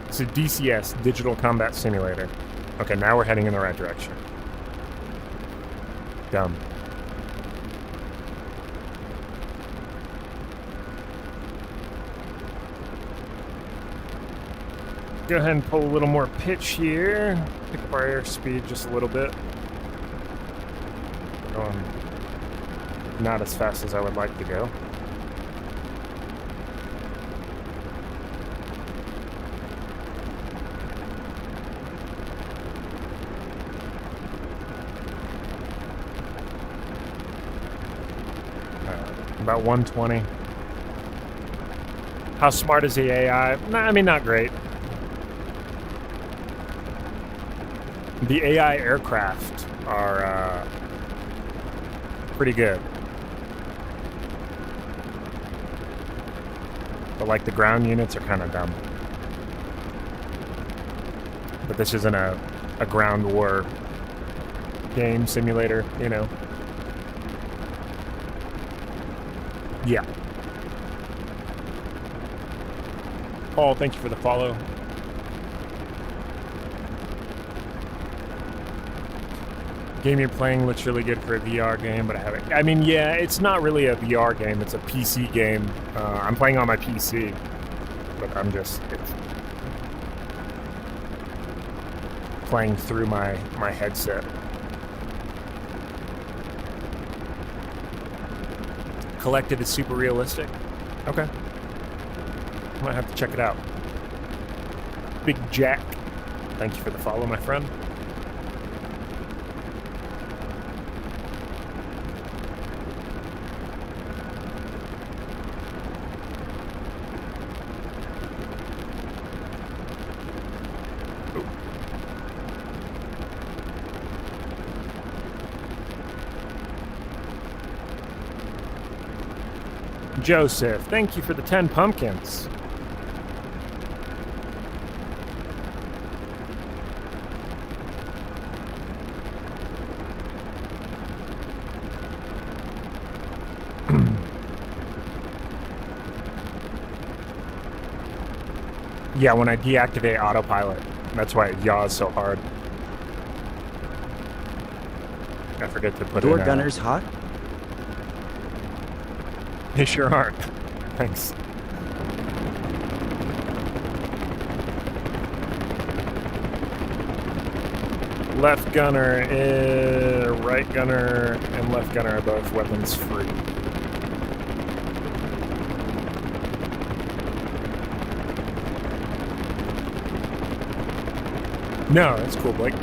It's a DCS, Digital Combat Simulator. Okay, now we're heading in the right direction. Dumb. Go ahead and pull a little more pitch here. Pick up our airspeed just a little bit. Going not as fast as I would like to go. About 120. How smart is the AI? Nah, I mean, not great. The AI aircraft are pretty good. But like the ground units are kind of dumb. But this isn't a ground war game simulator, you know. Yeah. Paul, thank you for the follow. Game you're playing looks really good for a VR game, but I haven't. I mean, yeah, it's not really a VR game. It's a PC game. I'm playing on my PC, but I'm just playing through my headset. Collective is super realistic. Okay. I might have to check it out. Big Jack, thank you for the follow, my friend. Joseph, thank you for the 10 pumpkins. Yeah, when I deactivate autopilot, that's why it yaws so hard. I forget to put Door in gunners hot? They sure aren't. Thanks. Left gunner, right gunner, and left gunner are both weapons free. No, that's cool, Blake.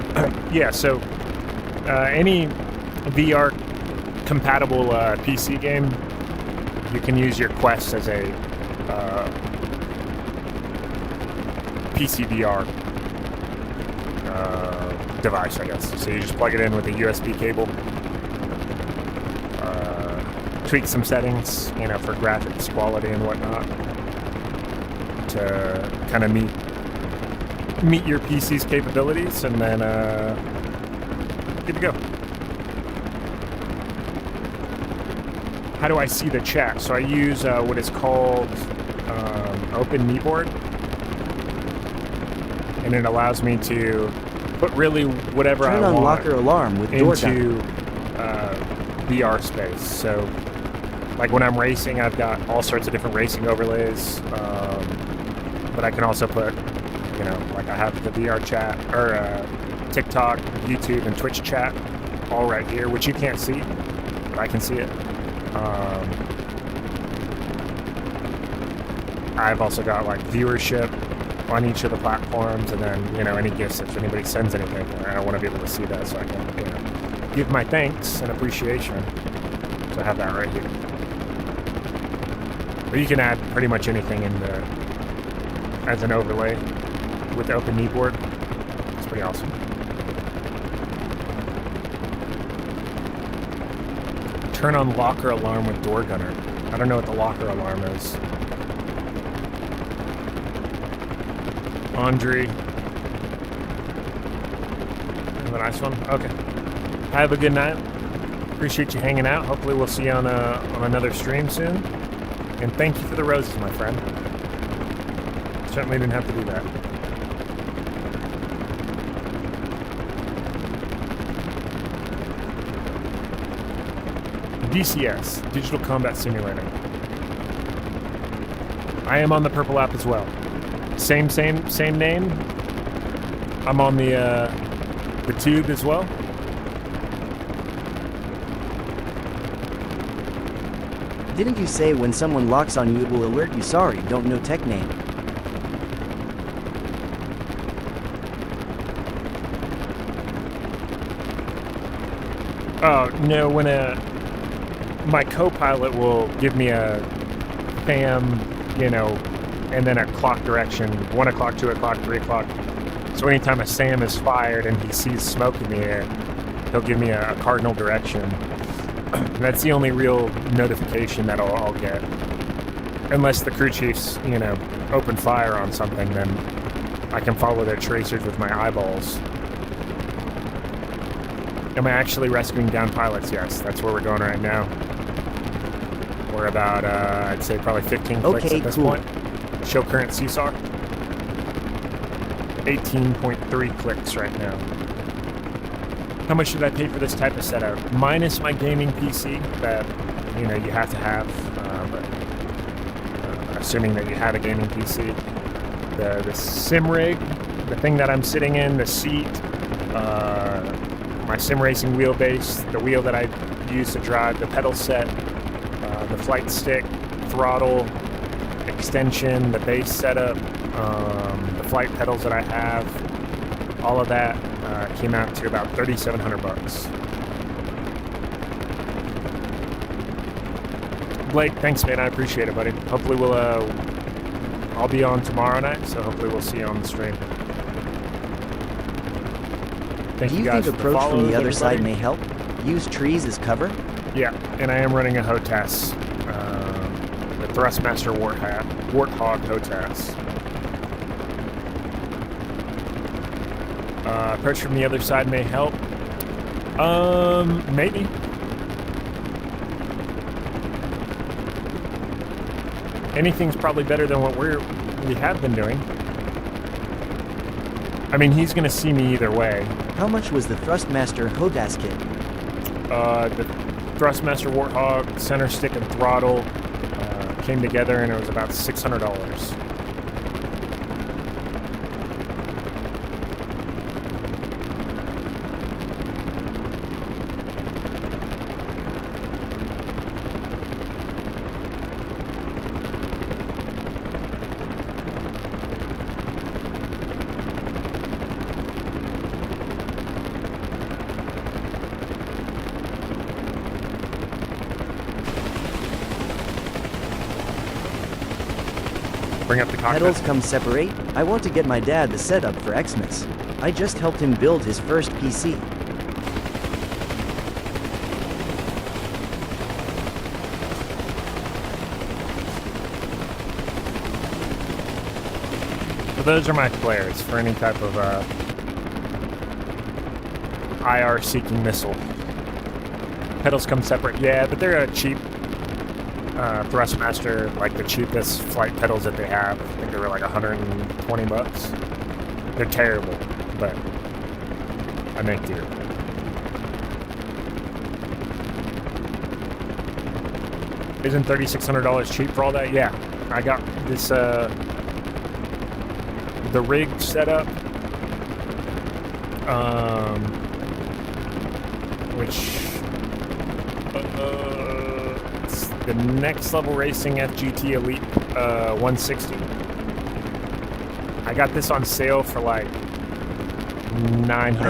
Yeah, so any VR compatible PC game, you can use your Quest as a PC VR device, I guess. So you just plug it in with a USB cable, tweak some settings, you know, for graphics quality and whatnot, to kind of meet your PC's capabilities, and then good to go. How do I see the chat? So I use what is called Open Kneeboard, and it allows me to put really whatever Turn I on want locker alarm with door into VR space. So, like when I'm racing, I've got all sorts of different racing overlays, but I can also put, you know, like I have the VR chat, or TikTok, YouTube, and Twitch chat all right here, which you can't see, but I can see it. I've also got like viewership on each of the platforms, and then, you know, any gifts if anybody sends anything. I want to be able to see that so I can, you know, give my thanks and appreciation. So I have that right here. Or you can add pretty much anything in the as an overlay with the Open Kneeboard. It's pretty awesome. Turn on locker alarm with door gunner. I don't know what the locker alarm is. Andre. Have a nice one. Okay. Have a good night. Appreciate you hanging out. Hopefully we'll see you on another stream soon. And thank you for the roses, my friend. Certainly didn't have to do that. DCS, Digital Combat Simulator. I am on the purple app as well. Same name. I'm on the tube as well. Didn't you say when someone locks on you it will alert you? Sorry, don't know tech name. Oh, no, when my co-pilot will give me a FAM, you know, and then a clock direction, 1 o'clock, 2 o'clock, 3 o'clock. So anytime a SAM is fired and he sees smoke in the air, he'll give me a cardinal direction. That's the only real notification that I'll get. Unless the crew chiefs, you know, open fire on something, then I can follow their tracers with my eyeballs. Am I actually rescuing down pilots? Yes, that's where we're going right now. We're about, I'd say probably 15 clicks Okay, at this cool. point. Show current seesaw. 18.3 clicks right now. How much should I pay for this type of setup? Minus my gaming PC that, you know, you have to have, but assuming that you have a gaming PC. The sim rig, the thing that I'm sitting in, the seat, my sim racing wheelbase, the wheel that I use to drive, the pedal set, the flight stick, throttle, extension, the base setup, the flight pedals that I have, all of that came out to about $3,700 bucks. Blake, thanks, man. I appreciate it, buddy. Hopefully I'll be on tomorrow night, so hopefully we'll see you on the stream. Thank Do you you guys think for the approach from follows, the other side everybody. may help? Use trees as cover? Yeah, and I am running a HOTAS, the Thrustmaster Warthog HOTAS. Approach from the other side may help. Maybe. Anything's probably better than what we have been doing. I mean, he's going to see me either way. How much was the Thrustmaster HOTAS kit? The Thrustmaster Warthog center stick and throttle came together, and it was about $600. Bring up the cockpit. Pedals come separate? I want to get my dad the setup for Xmas. I just helped him build his first PC. So those are my flares for any type of IR-seeking missile. Pedals come separate, yeah, but they're a cheap Thrustmaster, like the cheapest flight pedals that they have. I think they were like 120 bucks. They're terrible, but I make do. Isn't $3,600 cheap for all that? Yeah, I got this the rig set up, which it's the Next Level Racing FGT Elite 160. I got this on sale for like $900 I have the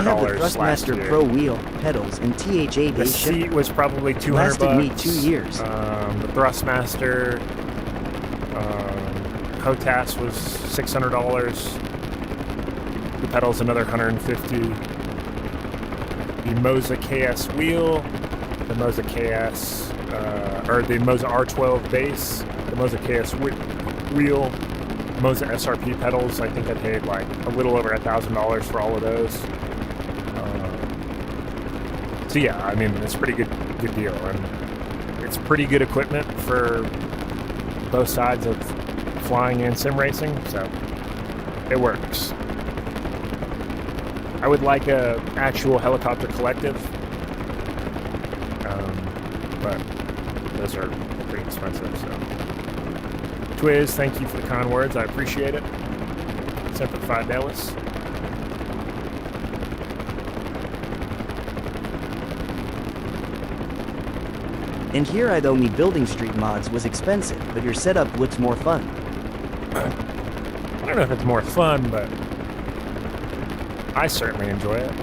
last Thrustmaster year. Pro wheel, pedals, and THA The base seat shifter. was probably $200 Lasted me bucks. 2 years. The Thrustmaster HOTAS was $600. The pedals another $150. The Moza KS wheel, the Moza KS, or the Moza R12 base, the Moza KS wheel, Moza SRP pedals. I think I paid like a little over $1,000 for all of those. So yeah, I mean, it's a pretty good deal, and it's pretty good equipment for both sides of flying and sim racing, so it works. I would like a actual helicopter collective, but those are pretty expensive. So, Twiz, thank you for the kind words. I appreciate it. Semper Fidelis. And here I though me building street mods was expensive, but your setup looks more fun. I don't know if it's more fun, but I certainly enjoy it.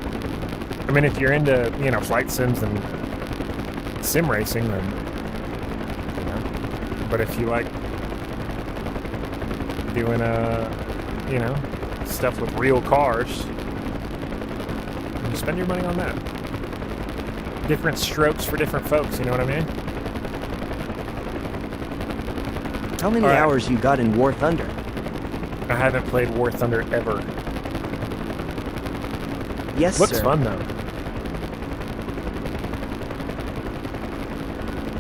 I mean, if you're into, flight sims and sim racing, then, but if you like doing, stuff with real cars, you spend your money on that. Different strokes for different folks, you know what I mean? How many All right. hours you got in War Thunder? I haven't played War Thunder ever. Yes, Looks sir. fun, though.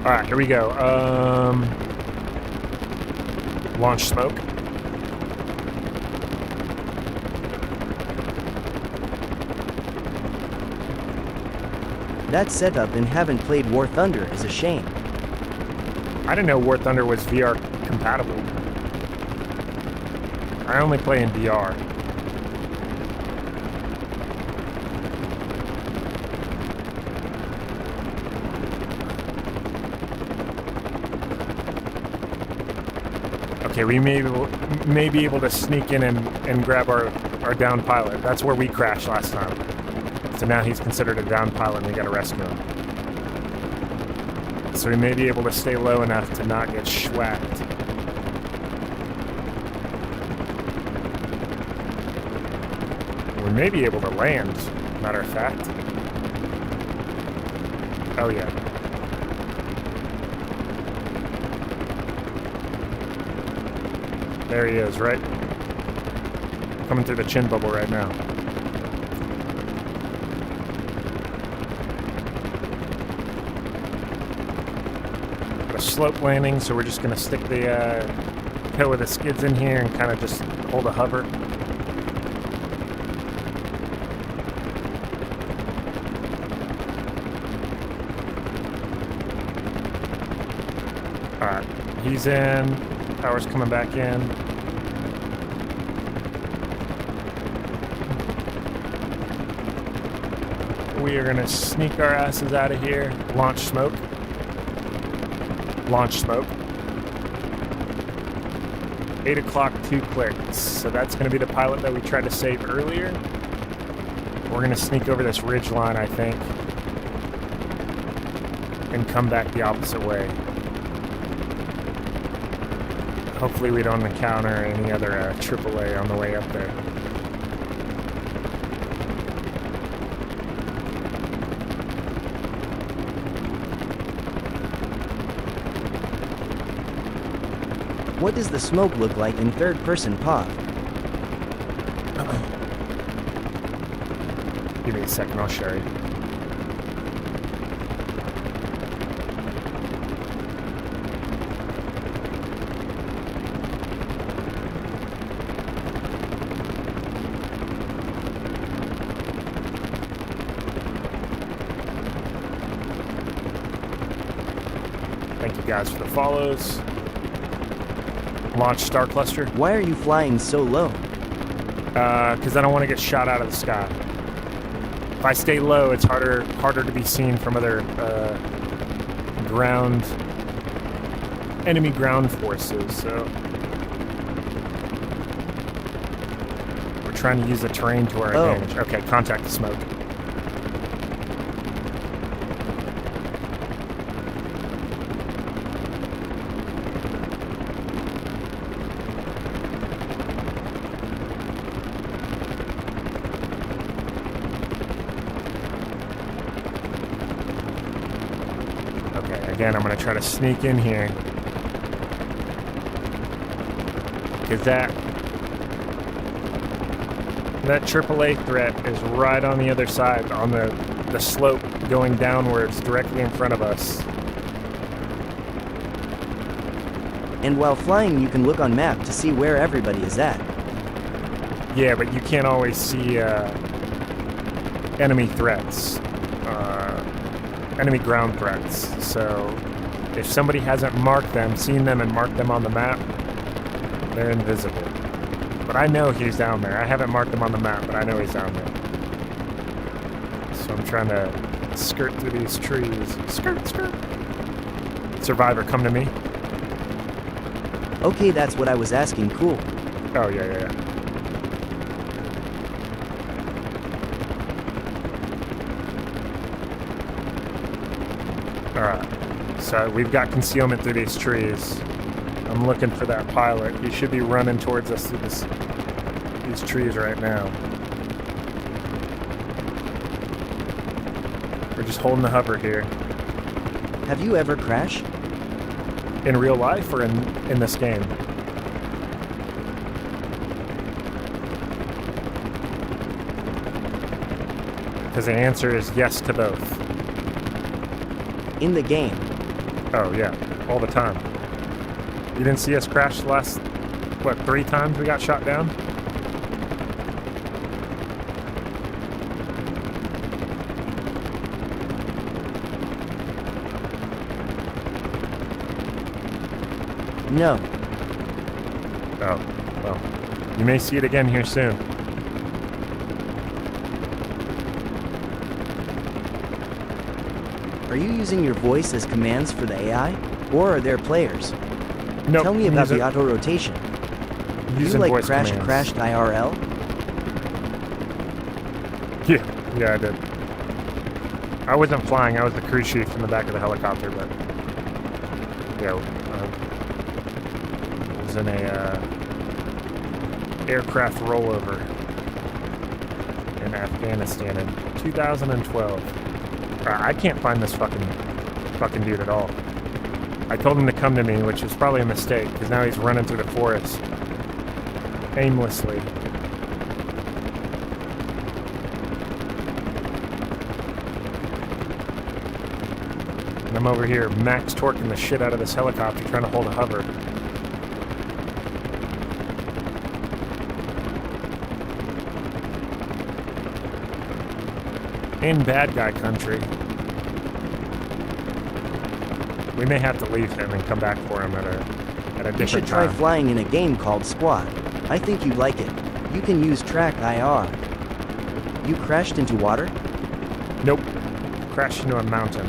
All right, here we go. Launch smoke. That setup and haven't played War Thunder is a shame. I didn't know War Thunder was VR compatible. I only play in VR. Okay, we may be able to sneak in and grab our down pilot. That's where we crashed last time. So now he's considered a down pilot and we gotta rescue him. So we may be able to stay low enough to not get schwacked. We may be able to land, matter of fact. Oh yeah. There he is, right? Coming through the chin bubble right now. Got a slope landing, so we're just gonna stick the tail of the skids in here and kind of just hold a hover. Alright, he's in. Power's coming back in. We are gonna sneak our asses out of here. Launch smoke. Launch smoke. 8 o'clock, 2 clicks. So that's gonna be the pilot that we tried to save earlier. We're gonna sneak over this ridge line, I think, and come back the opposite way. Hopefully we don't encounter any other AAA on the way up there. What does the smoke look like in third-person POV? Give me a second, I'll show you. Thank you guys for the follows. Launch Star Cluster. Why are you flying so low? Because I don't want to get shot out of the sky. If I stay low, it's harder to be seen from other enemy ground forces. So we're trying to use the terrain to our advantage. Okay, contact the smoke. Again, I'm going to try to sneak in here. Because that AAA threat is right on the other side, on the slope going downwards directly in front of us. And while flying, you can look on map to see where everybody is at. Yeah, but you can't always see enemy threats. Enemy ground threats. So if somebody hasn't seen them and marked them on the map, they're invisible. But I know he's down there. I haven't marked him on the map, but I know he's down there. So I'm trying to skirt through these trees. Skirt, skirt. Survivor, come to me. Okay, that's what I was asking. Cool. Oh, yeah. Alright, so we've got concealment through these trees. I'm looking for that pilot. He should be running towards us through these trees right now. We're just holding the hover here. Have you ever crashed? In real life or in this game? Because the answer is yes to both. In the game. Oh, yeah. All the time. You didn't see us crash the last, 3 times we got shot down? No. Oh, well. You may see it again here soon. Are you using your voice as commands for the AI? Or are there players? Nope. Tell me I'm about the using- auto-rotation. Do you using like voice crashed commands. IRL? Yeah, I did. I wasn't flying, I was the crew chief in the back of the helicopter, but yeah, I was in a aircraft rollover in Afghanistan in 2012. I can't find this fucking dude at all. I told him to come to me, which was probably a mistake, because now he's running through the forest aimlessly. And I'm over here max torquing the shit out of this helicopter trying to hold a hover. In bad guy country. We may have to leave him and come back for him at a different You should try time. flying in a game called Squad. I think you'd like it. You can use track IR. You crashed into water? Nope. Crashed into a mountain.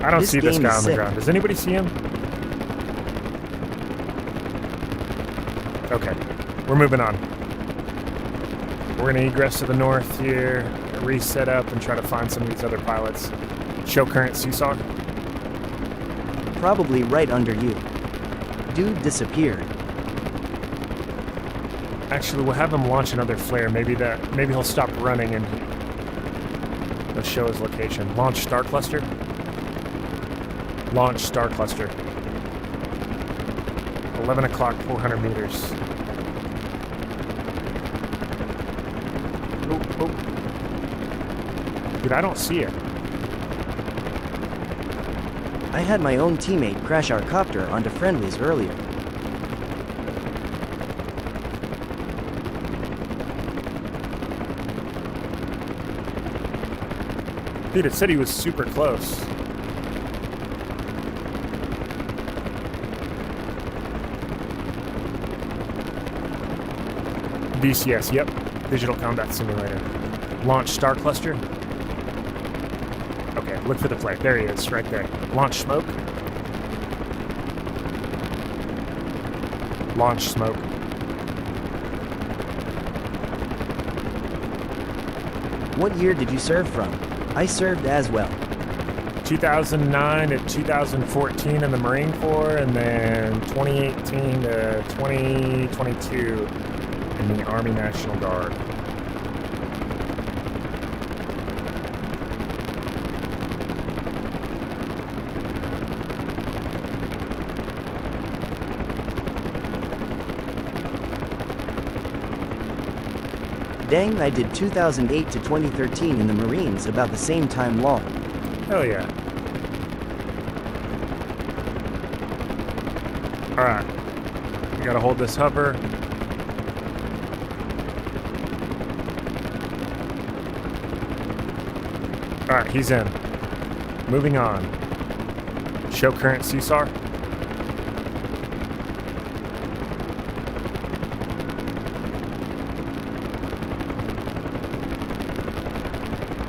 I don't This see this game guy is on the sick. ground. Does anybody see him? Okay. We're moving on. We're going to egress to the north here, reset up, and try to find some of these other pilots. Show current seesaw. Probably right under you. Dude disappeared. Actually, we'll have him launch another flare. Maybe he'll stop running and he'll show his location. Launch star cluster. Launch star cluster. 11 o'clock, 400 meters. Oh. Dude, I don't see it. I had my own teammate crash our copter onto friendlies earlier. Dude, it said he was super close. DCS, yep. Digital Combat Simulator. Launch Star Cluster. Okay, look for the flare. There he is, right there. Launch Smoke. Launch Smoke. What year did you serve from? I served as well. 2009 to 2014 in the Marine Corps, and then 2018 to 2022 in the Army National Guard. Dang, I did 2008 to 2013 in the Marines about the same time long. Hell yeah. Alright. We gotta hold this hover. Alright, he's in. Moving on. Show current seesaw.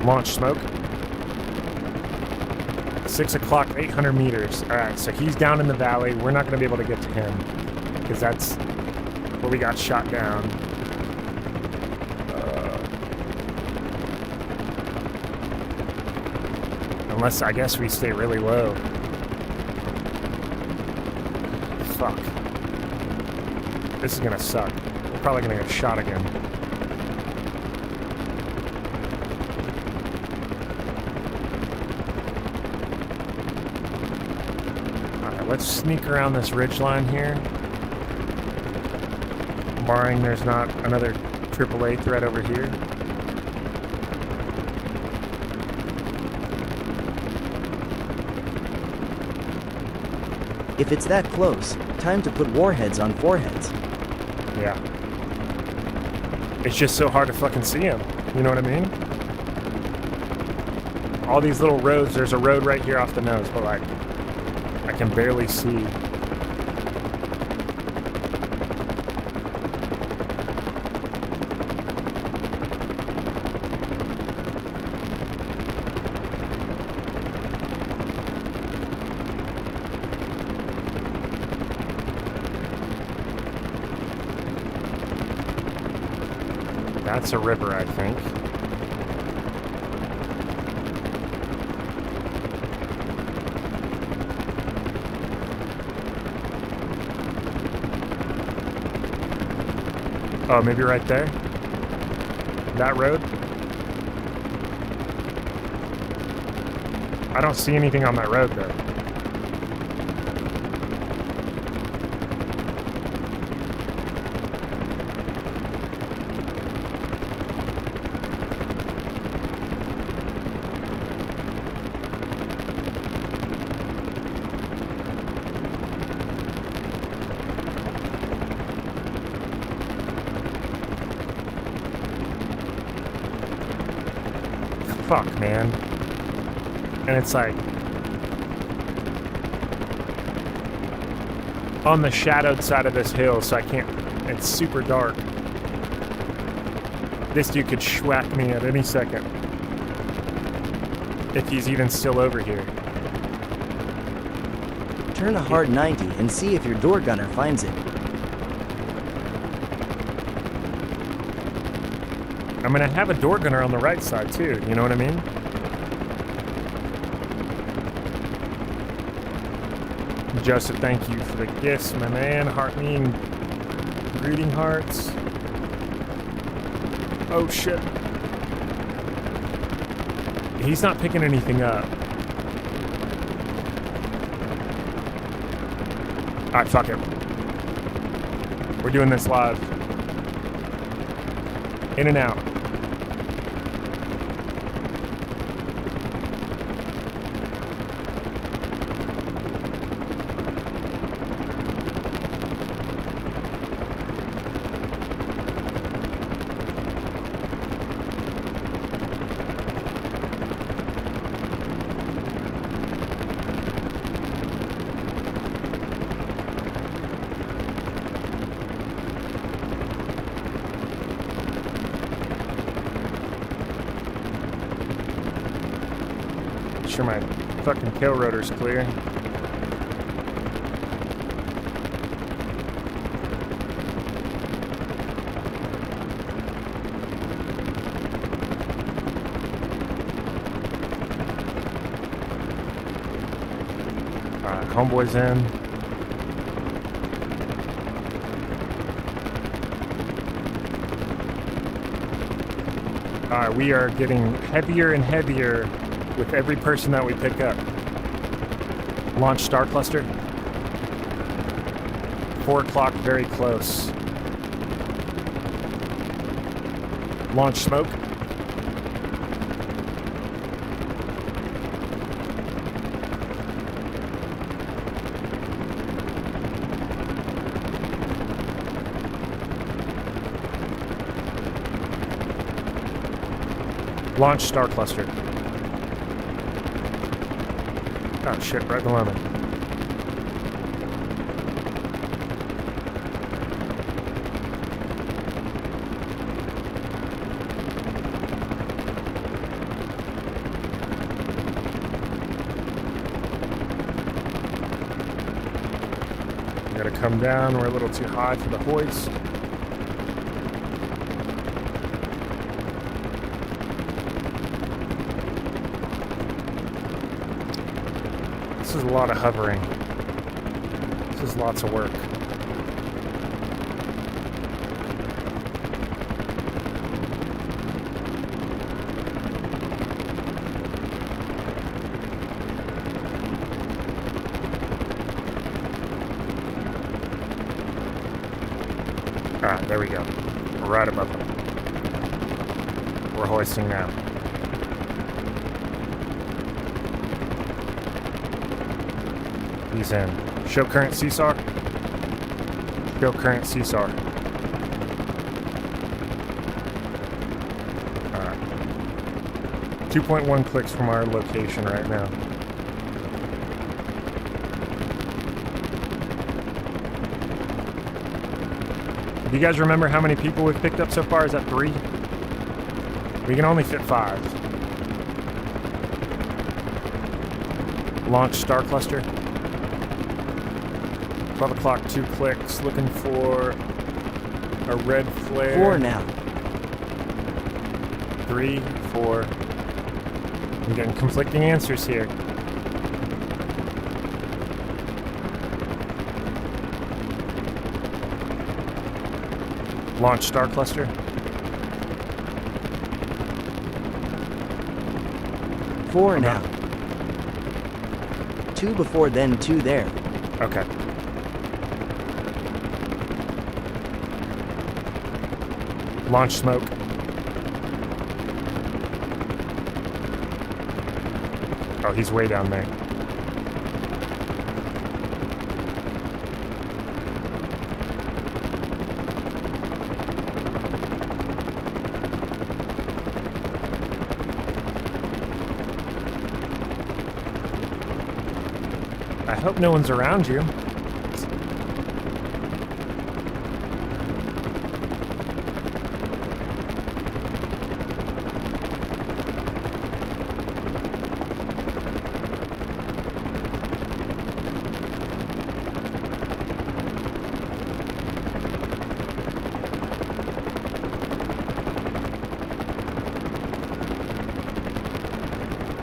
Launch smoke. 6 o'clock, 800 meters. Alright, so he's down in the valley. We're not going to be able to get to him because that's where we got shot down. Unless, I guess, we stay really low. Fuck. This is going to suck. We're probably going to get shot again. Let's sneak around this ridgeline here. Barring there's not another AAA threat over here. If it's that close, time to put warheads on foreheads. Yeah. It's just so hard to fucking see him. You know what I mean? All these little roads, there's a road right here off the nose, but like, I can barely see. That's a river, I think. Oh, maybe right there? That road? I don't see anything on that road, though. Fuck, man. And it's like on the shadowed side of this hill, so I can't. It's super dark. This dude could schwack me at any second. If he's even still over here. Turn a hard 90 and see if your door gunner finds it. I'm gonna have a door gunner on the right side too, you know what I mean? Joseph, thank you for the gifts, my man. Heartening greeting hearts. Oh shit. He's not picking anything up. Alright, fuck it. We're doing this live. In and out. Sure my fucking tail rotor's clear. Alright, homeboy's in. Alright, we are getting heavier and heavier with every person that we pick up. Launch star cluster. 4 o'clock, very close. Launch smoke. Launch star cluster. Oh shit, right below me. We gotta come down, we're a little too high for the hoist. This is a lot of hovering. This is lots of work. Alright, there we go. We're right above them. We're hoisting now. He's in. Show current CSAR. Show current CSAR. Alright. 2.1 clicks from our location right now. Do you guys remember how many people we've picked up so far? Is that 3? We can only fit 5. Launch star cluster. 12 o'clock, 2 clicks. Looking for a red flare. 4 now. 3, 4. I'm getting conflicting answers here. Launch star cluster. 4 now. 2 before, then 2 there. Okay. Launch smoke. Oh, he's way down there. I hope no one's around you.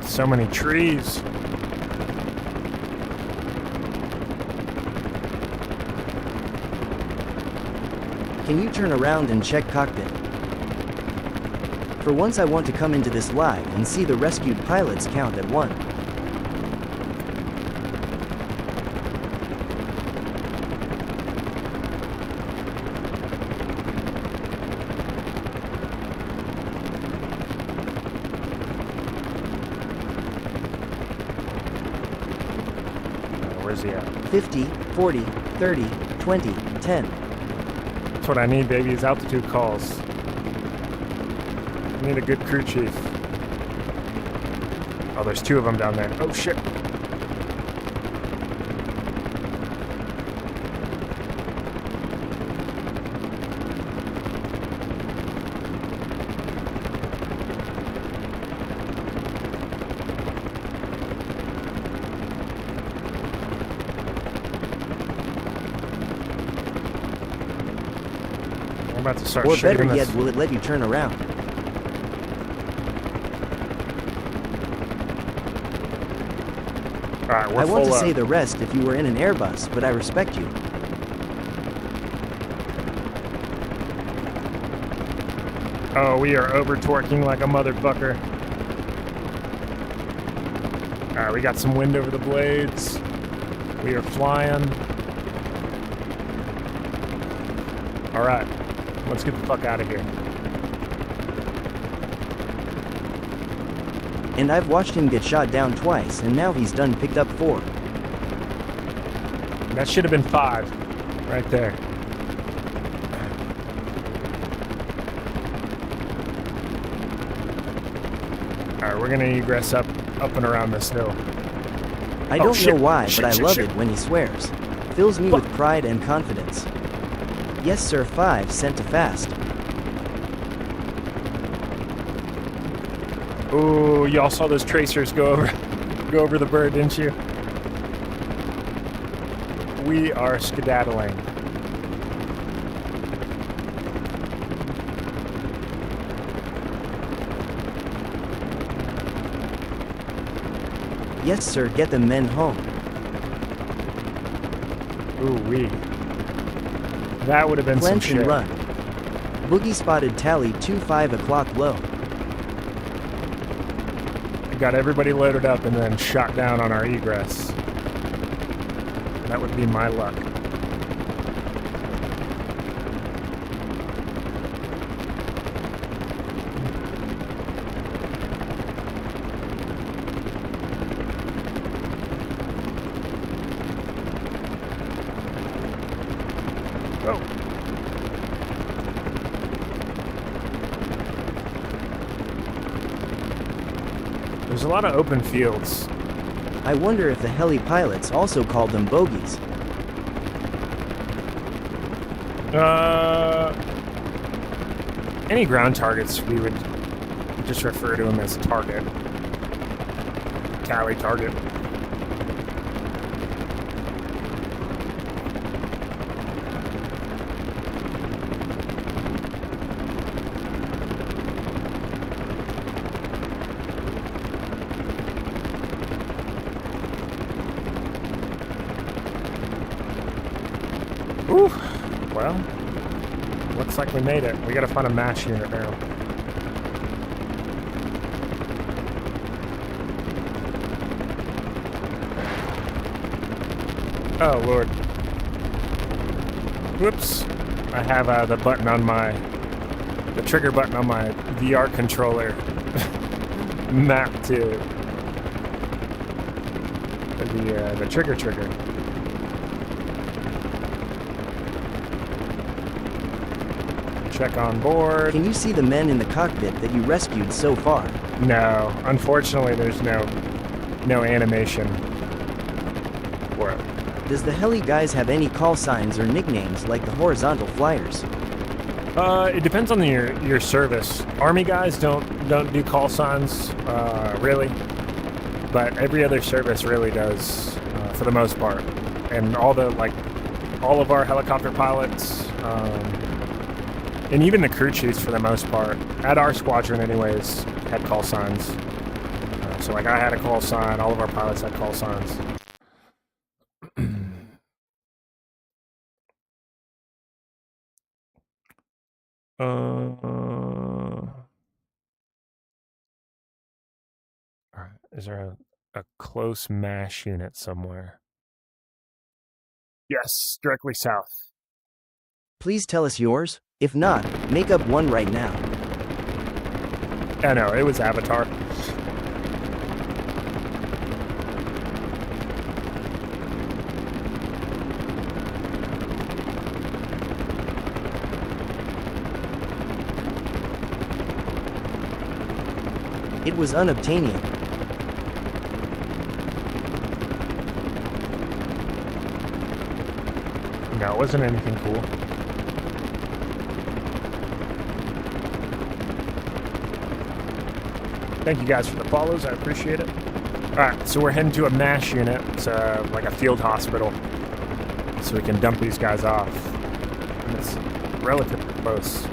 So many trees. Can you turn around and check cockpit? For once I want to come into this live and see the rescued pilots count at 1. Where's he at? 50, 40, 30, 20, 10. That's what I need, baby, is altitude calls. I need a good crew chief. Oh, there's 2 of them down there. Oh, shit. I'm about to start Or shooting better this. yet, will it let you turn around? Alright, we're I want to full say up. the rest if you were in an Airbus, but I respect you. Oh, we are over torquing like a motherfucker. Alright, we got some wind over the blades. We are flying. Alright, let's get the fuck out of here. And I've watched him get shot down twice, and now he's done picked up 4. That should have been 5. Right there. Alright, we're gonna egress up and around this hill. I Oh, don't shit, know why, shit, but I shit, love shit. it when he swears. Fills me with pride and confidence. Yes sir, 5 sent to fast. Ooh, y'all saw those tracers go over the bird, didn't you? We are skedaddling. Yes sir, get the men home. Ooh wee. That would have been some Clench shit. and run. Boogie spotted tally 5 o'clock low. Got everybody loaded up and then shot down on our egress. That would be my luck. Oh. There's a lot of open fields. I wonder if the heli pilots also called them bogies. Any ground targets, we would just refer to them as target. Tally target. Ooh, well, looks like we made it. We gotta find a MASH unit now. Oh, Lord. Whoops. I have the button on the trigger button on my VR controller mapped to the trigger. Check on board. Can you see the men in the cockpit that you rescued so far? No, unfortunately, there's no animation for it. Does the heli guys have any call signs or nicknames like the horizontal flyers? It depends on your service. Army guys don't do call signs, really, but every other service really does, for the most part. And all of our helicopter pilots, and even the crew chiefs for the most part, at our squadron anyways, had call signs. So like I had a call sign, all of our pilots had call signs. Alright, is there a close MASH unit somewhere? Yes, directly south. Please tell us yours. If not, make up one right now. Yeah, no, it was Avatar. It was unobtainium. No, it wasn't anything cool. Thank you guys for the follows, I appreciate it. Alright, so we're heading to a MASH unit. It's like a field hospital. So we can dump these guys off. And it's relatively close.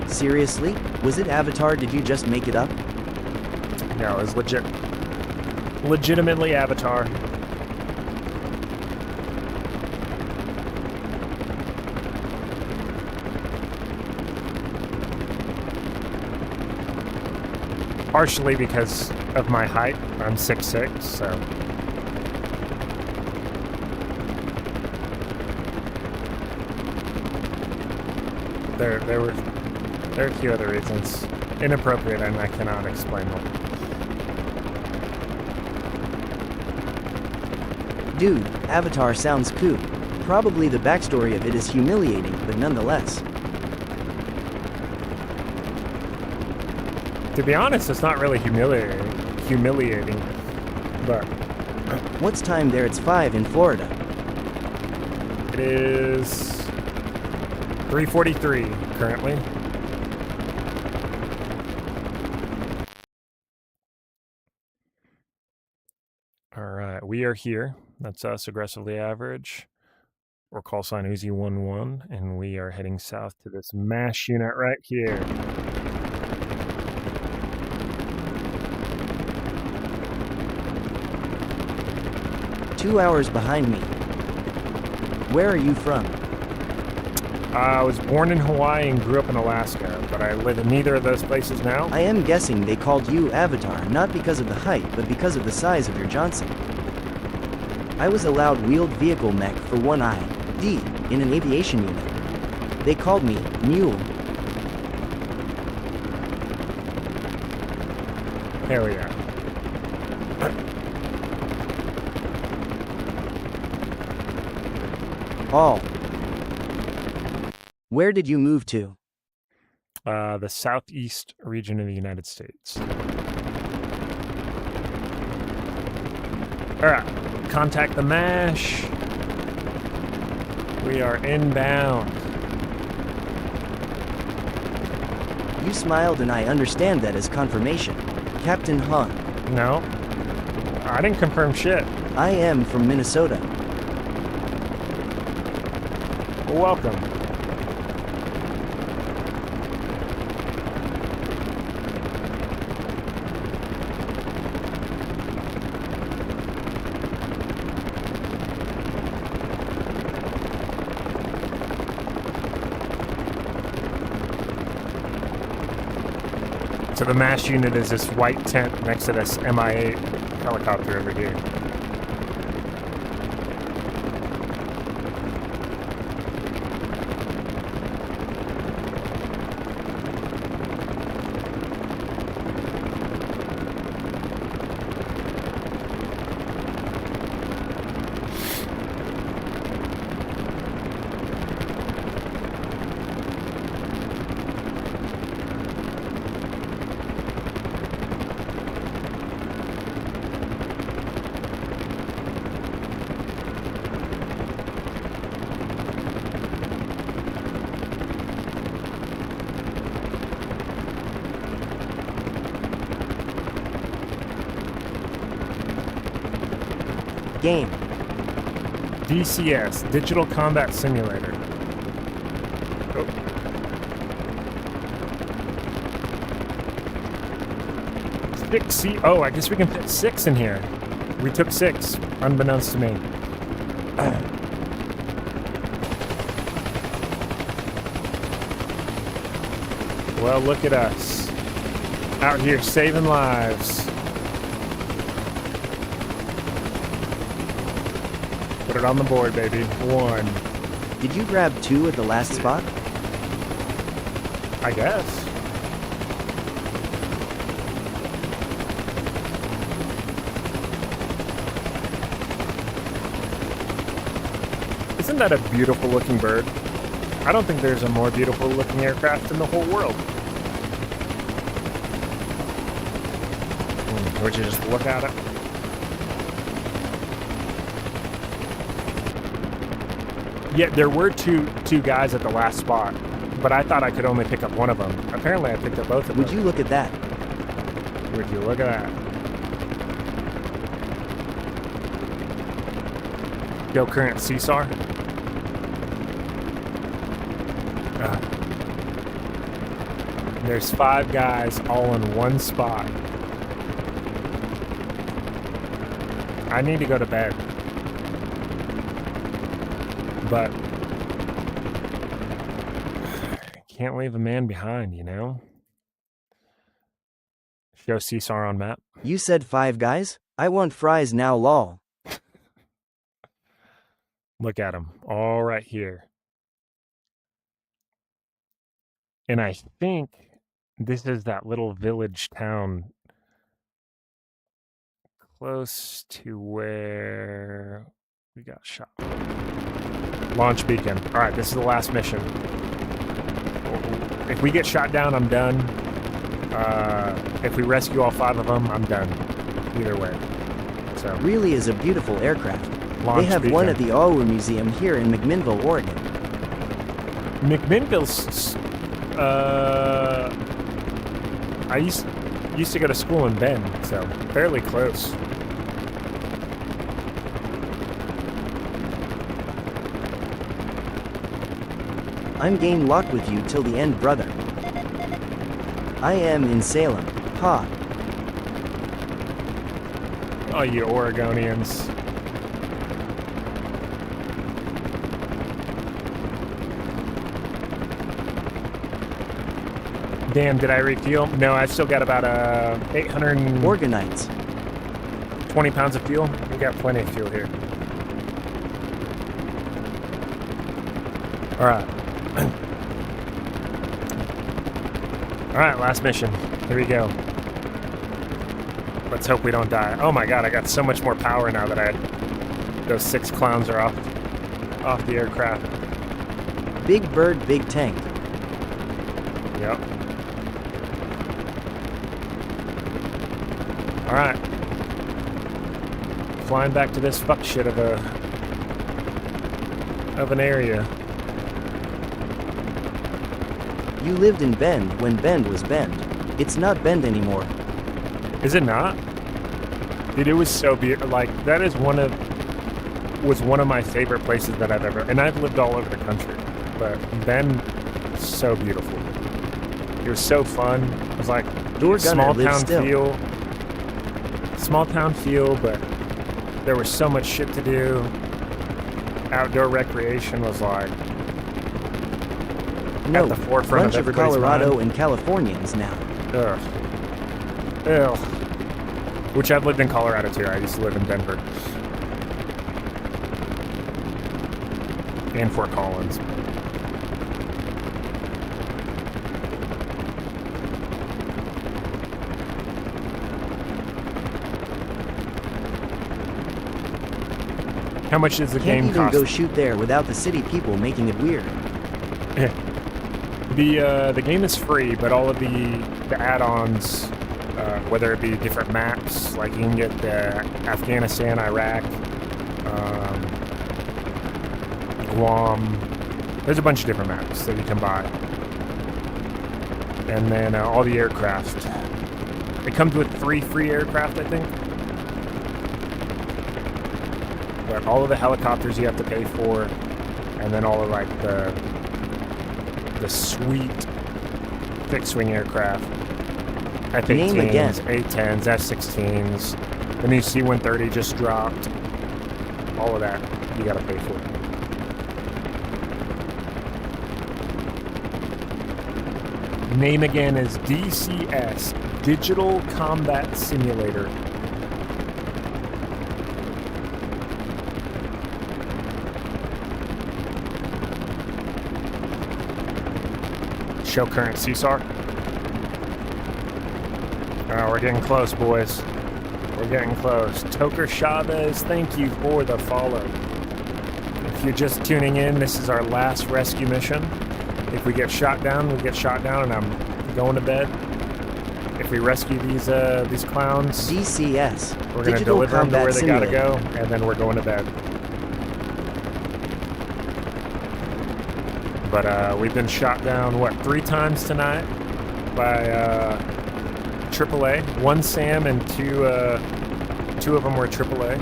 Seriously? Was it Avatar? Did you just make it up? No, it was legitimately Avatar. Partially because of my height. I'm 6'6", so. There are a few other reasons. Inappropriate, and I cannot explain them. Dude, Avatar sounds cool. Probably the backstory of it is humiliating, but nonetheless. To be honest, it's not really humiliating, but... What's time there? It's 5 in Florida. It is 3:43 currently. Alright, we are here. That's us, aggressively average. We're call sign Uzi11, and we are heading south to this MASH unit right here. 2 hours behind me. Where are you from? I was born in Hawaii and grew up in Alaska, but I live in neither of those places now. I am guessing they called you Avatar not because of the height but because of the size of your Johnson. I was allowed wheeled vehicle mech for 1ID in an aviation unit. They called me Mule. Hell yeah. All. Where did you move to? The southeast region of the United States. All right, contact the MASH. We are inbound. You smiled and I understand that as confirmation. Captain Hahn. No, I didn't confirm shit. I am from Minnesota. Welcome. So the MASH unit is this white tent next to this Mi-8 helicopter over here. Game. DCS, Digital Combat Simulator. Oh. Oh, I guess we can fit 6 in here. We took 6, unbeknownst to me. Well, look at us. Out here saving lives. Put it on the board, baby. 1. Did you grab 2 at the last spot? I guess. Isn't that a beautiful looking bird? I don't think there's a more beautiful looking aircraft in the whole world. Would you just look at it? Yeah, there were two guys at the last spot, but I thought I could only pick up one of them. Apparently I picked up both of them. Would you look at that? Would you look at that? Go current CSAR. There's 5 guys all in one spot. I need to go to bed. But can't leave a man behind, you know? Show CSAR on map. You said 5 guys? I want fries now, lol. Look at them, all right here. And I think this is that little village town close to where we got shot. Launch beacon. All right, this is the last mission. If we get shot down, I'm done. If we rescue all 5 of them, I'm done. Either way. So Really is a beautiful aircraft. launch They have beacon. one at the Huey Museum here in McMinnville, Oregon. McMinnville's. I used to go to school in Bend, so fairly close. I'm game locked with you till the end, brother. I am in Salem. Ha. Oh, you Oregonians. Damn, did I refuel? No, I've still got about 820 Organites. pounds of fuel. We got plenty of fuel here. All right. All right, last mission. Here we go. Let's hope we don't die. Oh my god, I got so much more power now that those 6 clowns are off the aircraft. Big bird, big tank. Yep. Alright. Flying back to this fuck shit of an area. You lived in Bend when Bend was Bend. It's not Bend anymore. Is it not? Dude, it was so beautiful. Like, that is one of my favorite places that I've ever, and I've lived all over the country, but Bend, so beautiful. It was so fun. It was like small town feel, but there was so much shit to do. Outdoor recreation was like at the forefront bunch of of everybody's Colorado mind. and Californians now. Ugh. Ew. Which I've lived in Colorado too. I used to live in Denver. And Fort Collins. How much does the Can't game even cost? go shoot there without the city people making it weird. The game is free, but all of the add-ons, whether it be different maps, like you can get Afghanistan, Iraq, Guam. There's a bunch of different maps that you can buy, and then all the aircraft. It comes with 3 free aircraft, I think. But all of the helicopters you have to pay for, and then all of like the sweet fixed-wing aircraft. Name again. F-18s, A-10s, F-16s. The new C-130 just dropped. All of that you gotta pay for. Name again is DCS, Digital Combat Simulator. Show current CSAR. We're getting close, boys. We're getting close. Toker Chavez, thank you for the follow. If you're just tuning in, this is our last rescue mission. If we get shot down, we get shot down, and I'm going to bed. If we rescue these clowns, DCS. we're going to Digital deliver them to where Combat they gotta Simulator. go, and then we're going to bed. But we've been shot down, 3 times tonight by AAA. 1 SAM and 2 of them were AAA.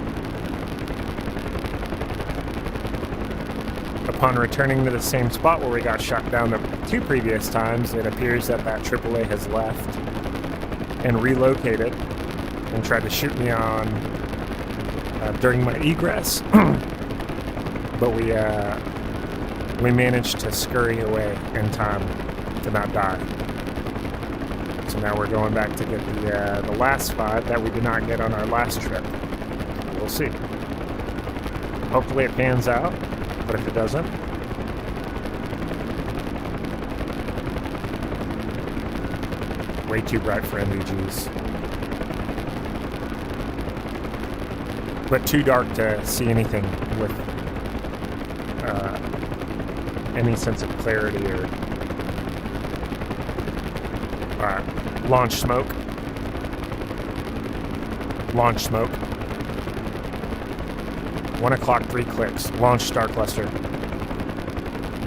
Upon returning to the same spot where we got shot down the 2 previous times, it appears that AAA has left and relocated and tried to shoot me on during my egress. But we managed to scurry away in time to not die. So now we're going back to get the last 5 that we did not get on our last trip. We'll see. Hopefully it pans out, but if it doesn't, way too bright for MVGs. But too dark to see anything with any sense of clarity or... Alright, launch smoke. Launch smoke. 1 o'clock, 3 clicks. Launch star cluster.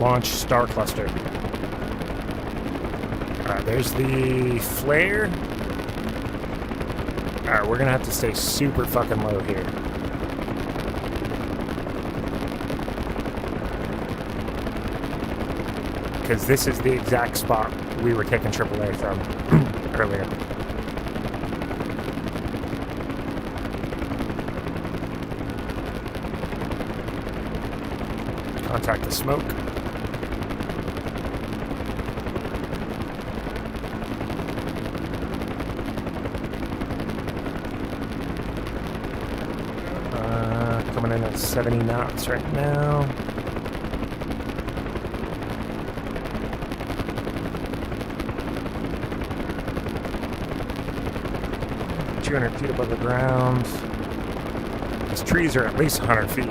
Launch star cluster. Alright, there's the flare. Alright, we're gonna have to stay super fucking low here. Because this is the exact spot we were taking AAA from earlier. Contact the smoke. Coming in at 70 knots right now. 200 feet above the ground. These trees are at least 100 feet.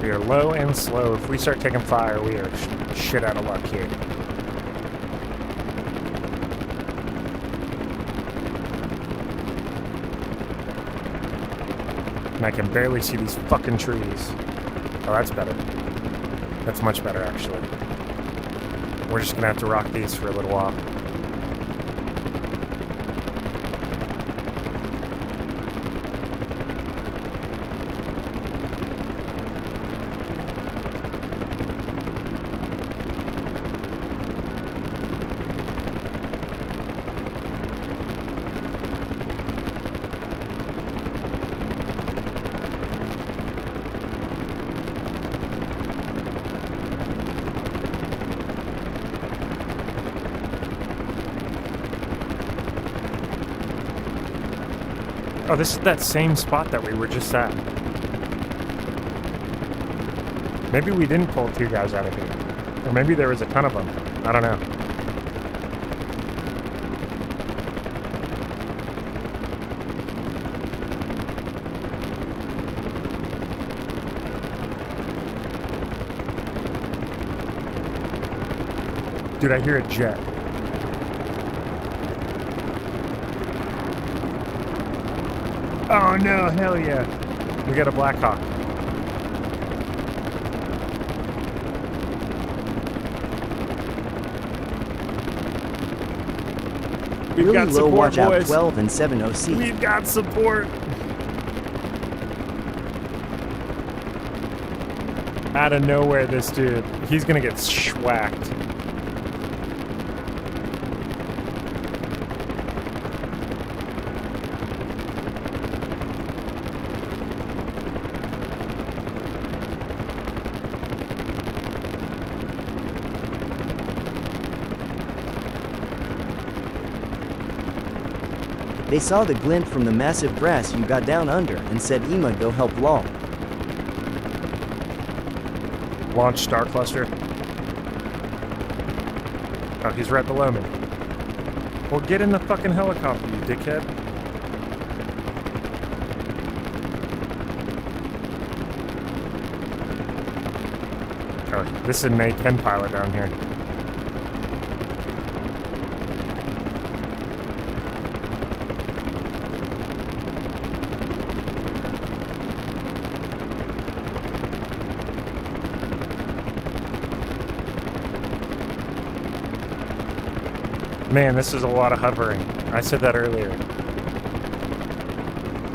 We are low and slow. If we start taking fire, we are shit out of luck here. And I can barely see these fucking trees. Oh, that's better. That's much better, actually. We're just gonna have to rock these for a little while. Oh, this is that same spot that we were just at. Maybe we didn't pull 2 guys out of here. Or maybe there was a ton of them. I don't know. Dude, I hear a jet. Oh no, hell yeah. We got a Black Hawk. We've Really got low, support, watch out, boys. 12 and 7 OC. We've got support. Out of nowhere, this dude, he's gonna get schwacked. They saw the glint from the massive grass you got down under and said, Ema, go help lol. Launch Star Cluster. Oh, he's right below me. Well, get in the fucking helicopter, you dickhead. Oh, this is an A-10 pilot down here. Man, this is a lot of hovering. I said that earlier.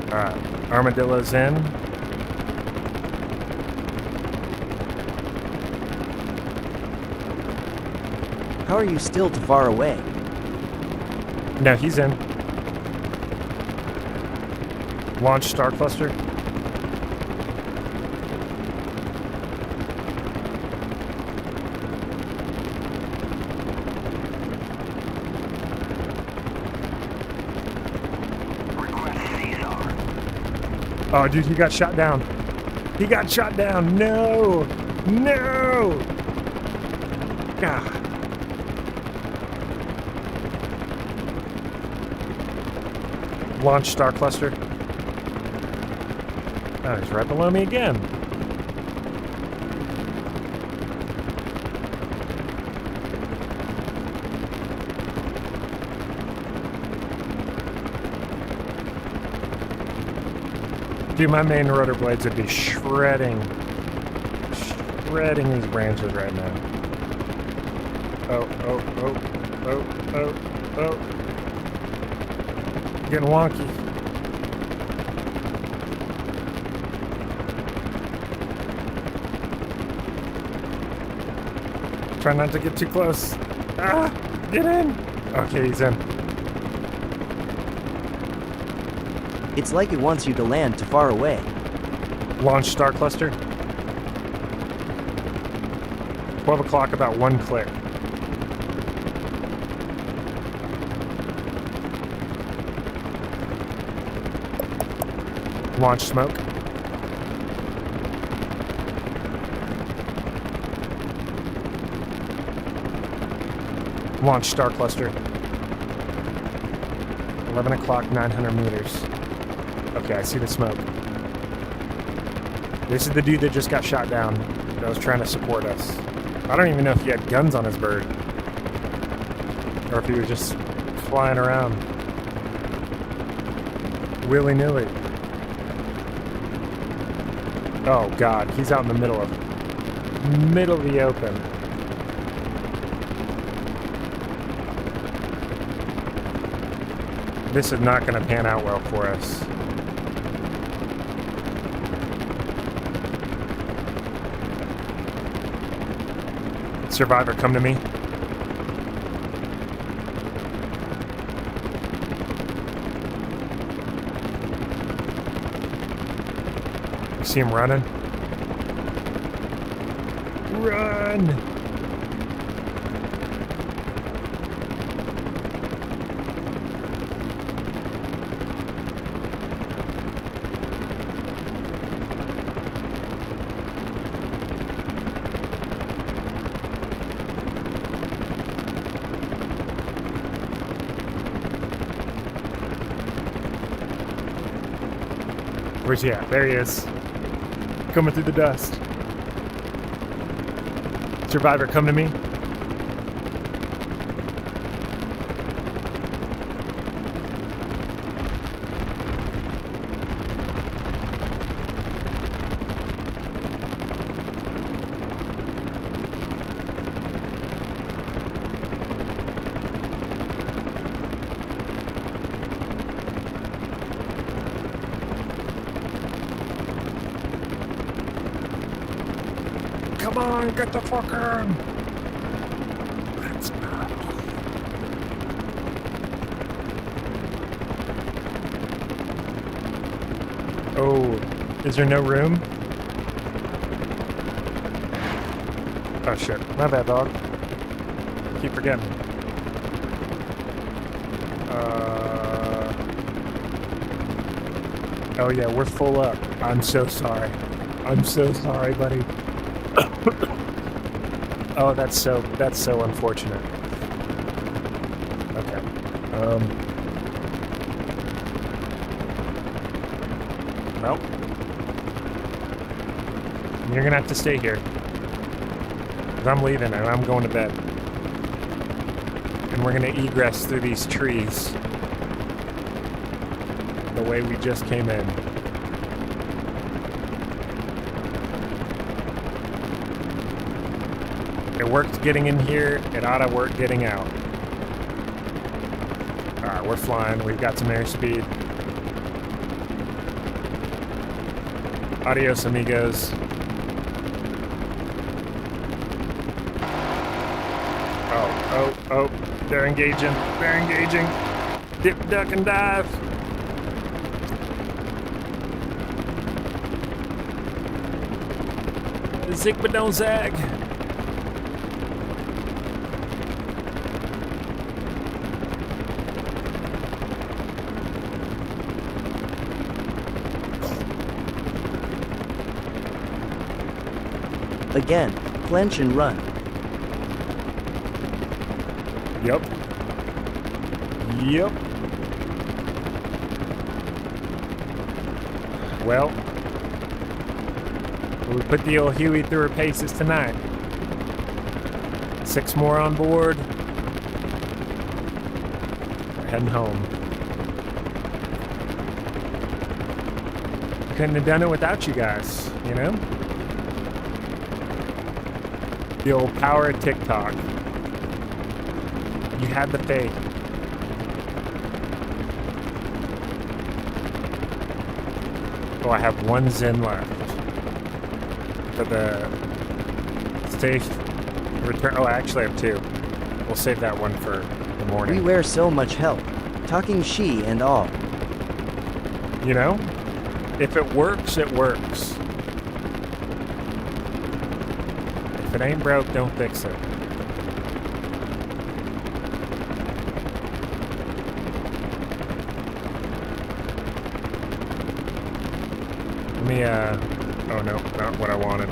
Alright, armadillo's in. How are you still too far away? No, he's in. Launch Star Cluster. Oh, dude, he got shot down. He got shot down. No! No! God. Launch Star Cluster. Oh, he's right below me again. Dude, my main rotor blades would be shredding these branches right now. Oh. Getting wonky. Try not to get too close. Ah, get in. Okay, he's in. It's like it wants you to land too far away. Launch Star Cluster. 12 o'clock, about 1 clear. Launch Smoke. Launch Star Cluster. 11 o'clock, 900 meters. Okay, I see the smoke. This is the dude that just got shot down that was trying to support us. I don't even know if he had guns on his bird. Or if he was just flying around willy-nilly. Oh god, he's out in the middle of the open. This is not going to pan out well for us. Survivor, come to me. You see him running? Run! Where's he at? There he is. Coming through the dust. Survivor, come to me. Come on, get the fuck in! Let's go. Oh, is there no room? Oh shit, my bad, dog. Keep forgetting. Oh yeah, we're full up. I'm so sorry. I'm so sorry, buddy. Oh, that's so unfortunate. Okay. Well, you're gonna have to stay here. 'Cause I'm leaving and I'm going to bed. And we're gonna egress through these trees the way we just came in. It worked getting in here, it ought to work getting out. Alright, we're flying, we've got some airspeed. Adios, amigos. Oh, they're engaging, Dip, duck, and dive. Zig but don't zag. Again, clench and run. Yep. Well, we put the old Huey through her paces tonight. 6 more on board. We're heading home. Couldn't have done it without you guys, you know? The old power of TikTok. You had the faith. Oh, I have 1 Zen left. For the safe return. Oh, I actually have 2. We'll save that one for the morning. We wear so much help. Talking she and all. You know? If it works, it works. If it ain't broke, don't fix it. Let me, oh no, not what I wanted.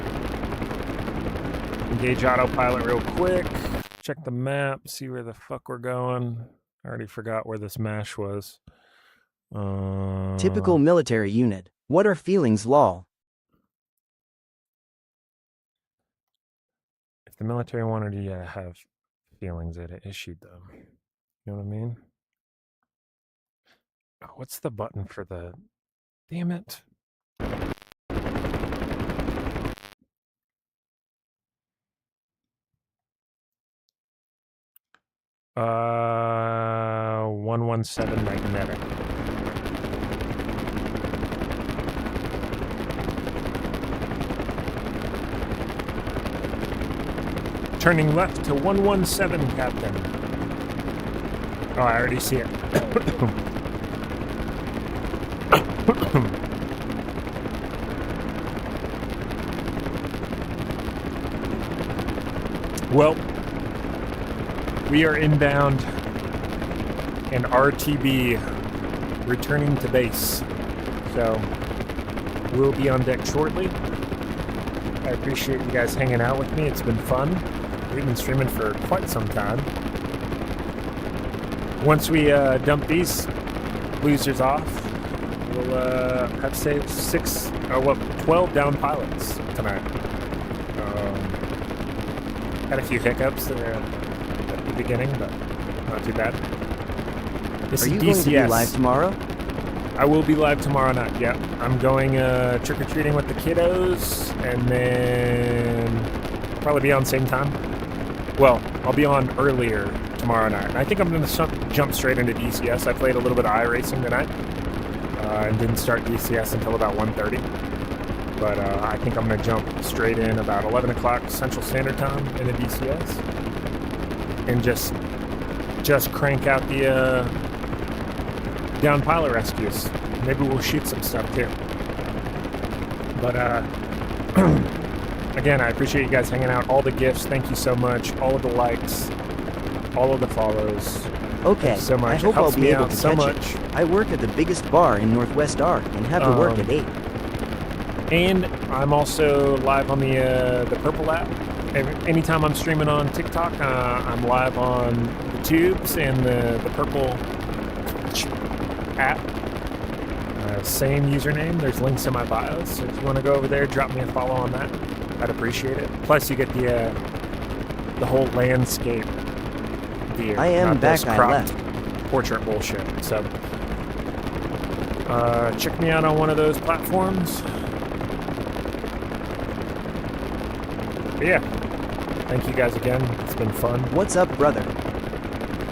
Engage autopilot real quick. Check the map, see where the fuck we're going. I already forgot where this MASH was. Typical military unit. What are feelings, lol? the military wanted you to have feelings, they'd have issued them. You know what I mean? Oh, what's the button for the... Damn it. 117 magnetic. Turning left to 117, Captain. Oh, I already see it. Well, we are inbound and RTB returning to base. So we'll be on deck shortly. I appreciate you guys hanging out with me. It's been fun. We've been streaming for quite some time. Once we dump these losers off, we'll have saved 12 down pilots tonight. Had a few hiccups there at the beginning, but not too bad. This Are is you DCS. going to be live tomorrow? I will be live tomorrow night, yeah. I'm going trick-or-treating with the kiddos, and then I'll probably be on same time. Well, I'll be on earlier tomorrow night. And I think I'm going to jump straight into DCS. I played a little bit of iRacing tonight, and didn't start DCS until about 1:30. But I think I'm going to jump straight in about 11 o'clock Central Standard Time into DCS, and just crank out the down pilot rescues. Maybe we'll shoot some stuff too. But again, I appreciate you guys hanging out. All the gifts, thank you so much. All of the likes, all of the follows. Okay, so much. I hope I'll be able to so catch much. it. I work at the biggest bar in Northwest Arc and have to work at 8. And I'm also live on the Purple app. Anytime I'm streaming on TikTok, I'm live on the Tubes and the Purple app. Same username. There's links in my bio. So if you want to go over there, drop me a follow on that. I'd appreciate it. Plus, you get the whole landscape view. I am not back. this I cropped left. portrait bullshit. So check me out on one of those platforms. But yeah, thank you guys again. It's been fun. What's up, brother?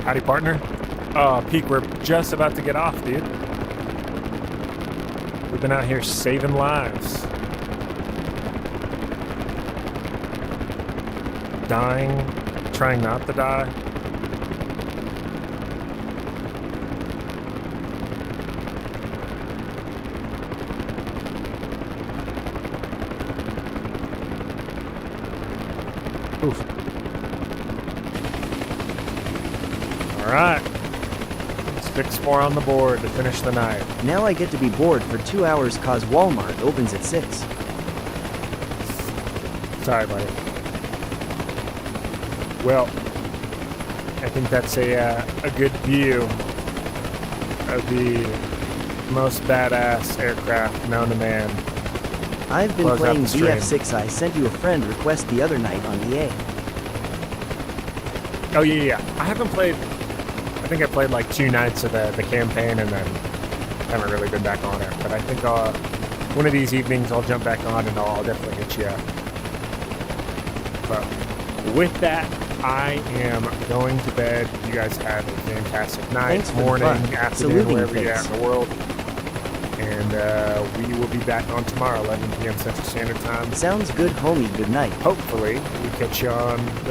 Howdy, partner. Peak, we're just about to get off, dude. We've been out here saving lives. Dying, trying not to die. Oof. All right. Let's fix more on the board to finish the night. Now I get to be bored for 2 hours cause Walmart opens at 6. Sorry, buddy. Well, I think that's a good view of the most badass aircraft known to man. I've been Close out playing the stream. BF6. I sent you a friend request the other night on EA. Oh, yeah. I haven't played... I think I played like 2 nights of the campaign and then haven't really been back on it. But I think one of these evenings I'll jump back on and I'll definitely hit you up. But with that, I am going to bed. You guys have a fantastic night, Thanks for the morning, fun. afternoon, Saluting wherever you're face. at in the world. And we will be back on tomorrow, 11 p.m. Central Standard Time. Sounds good, homie. Good night. Hopefully, we catch you on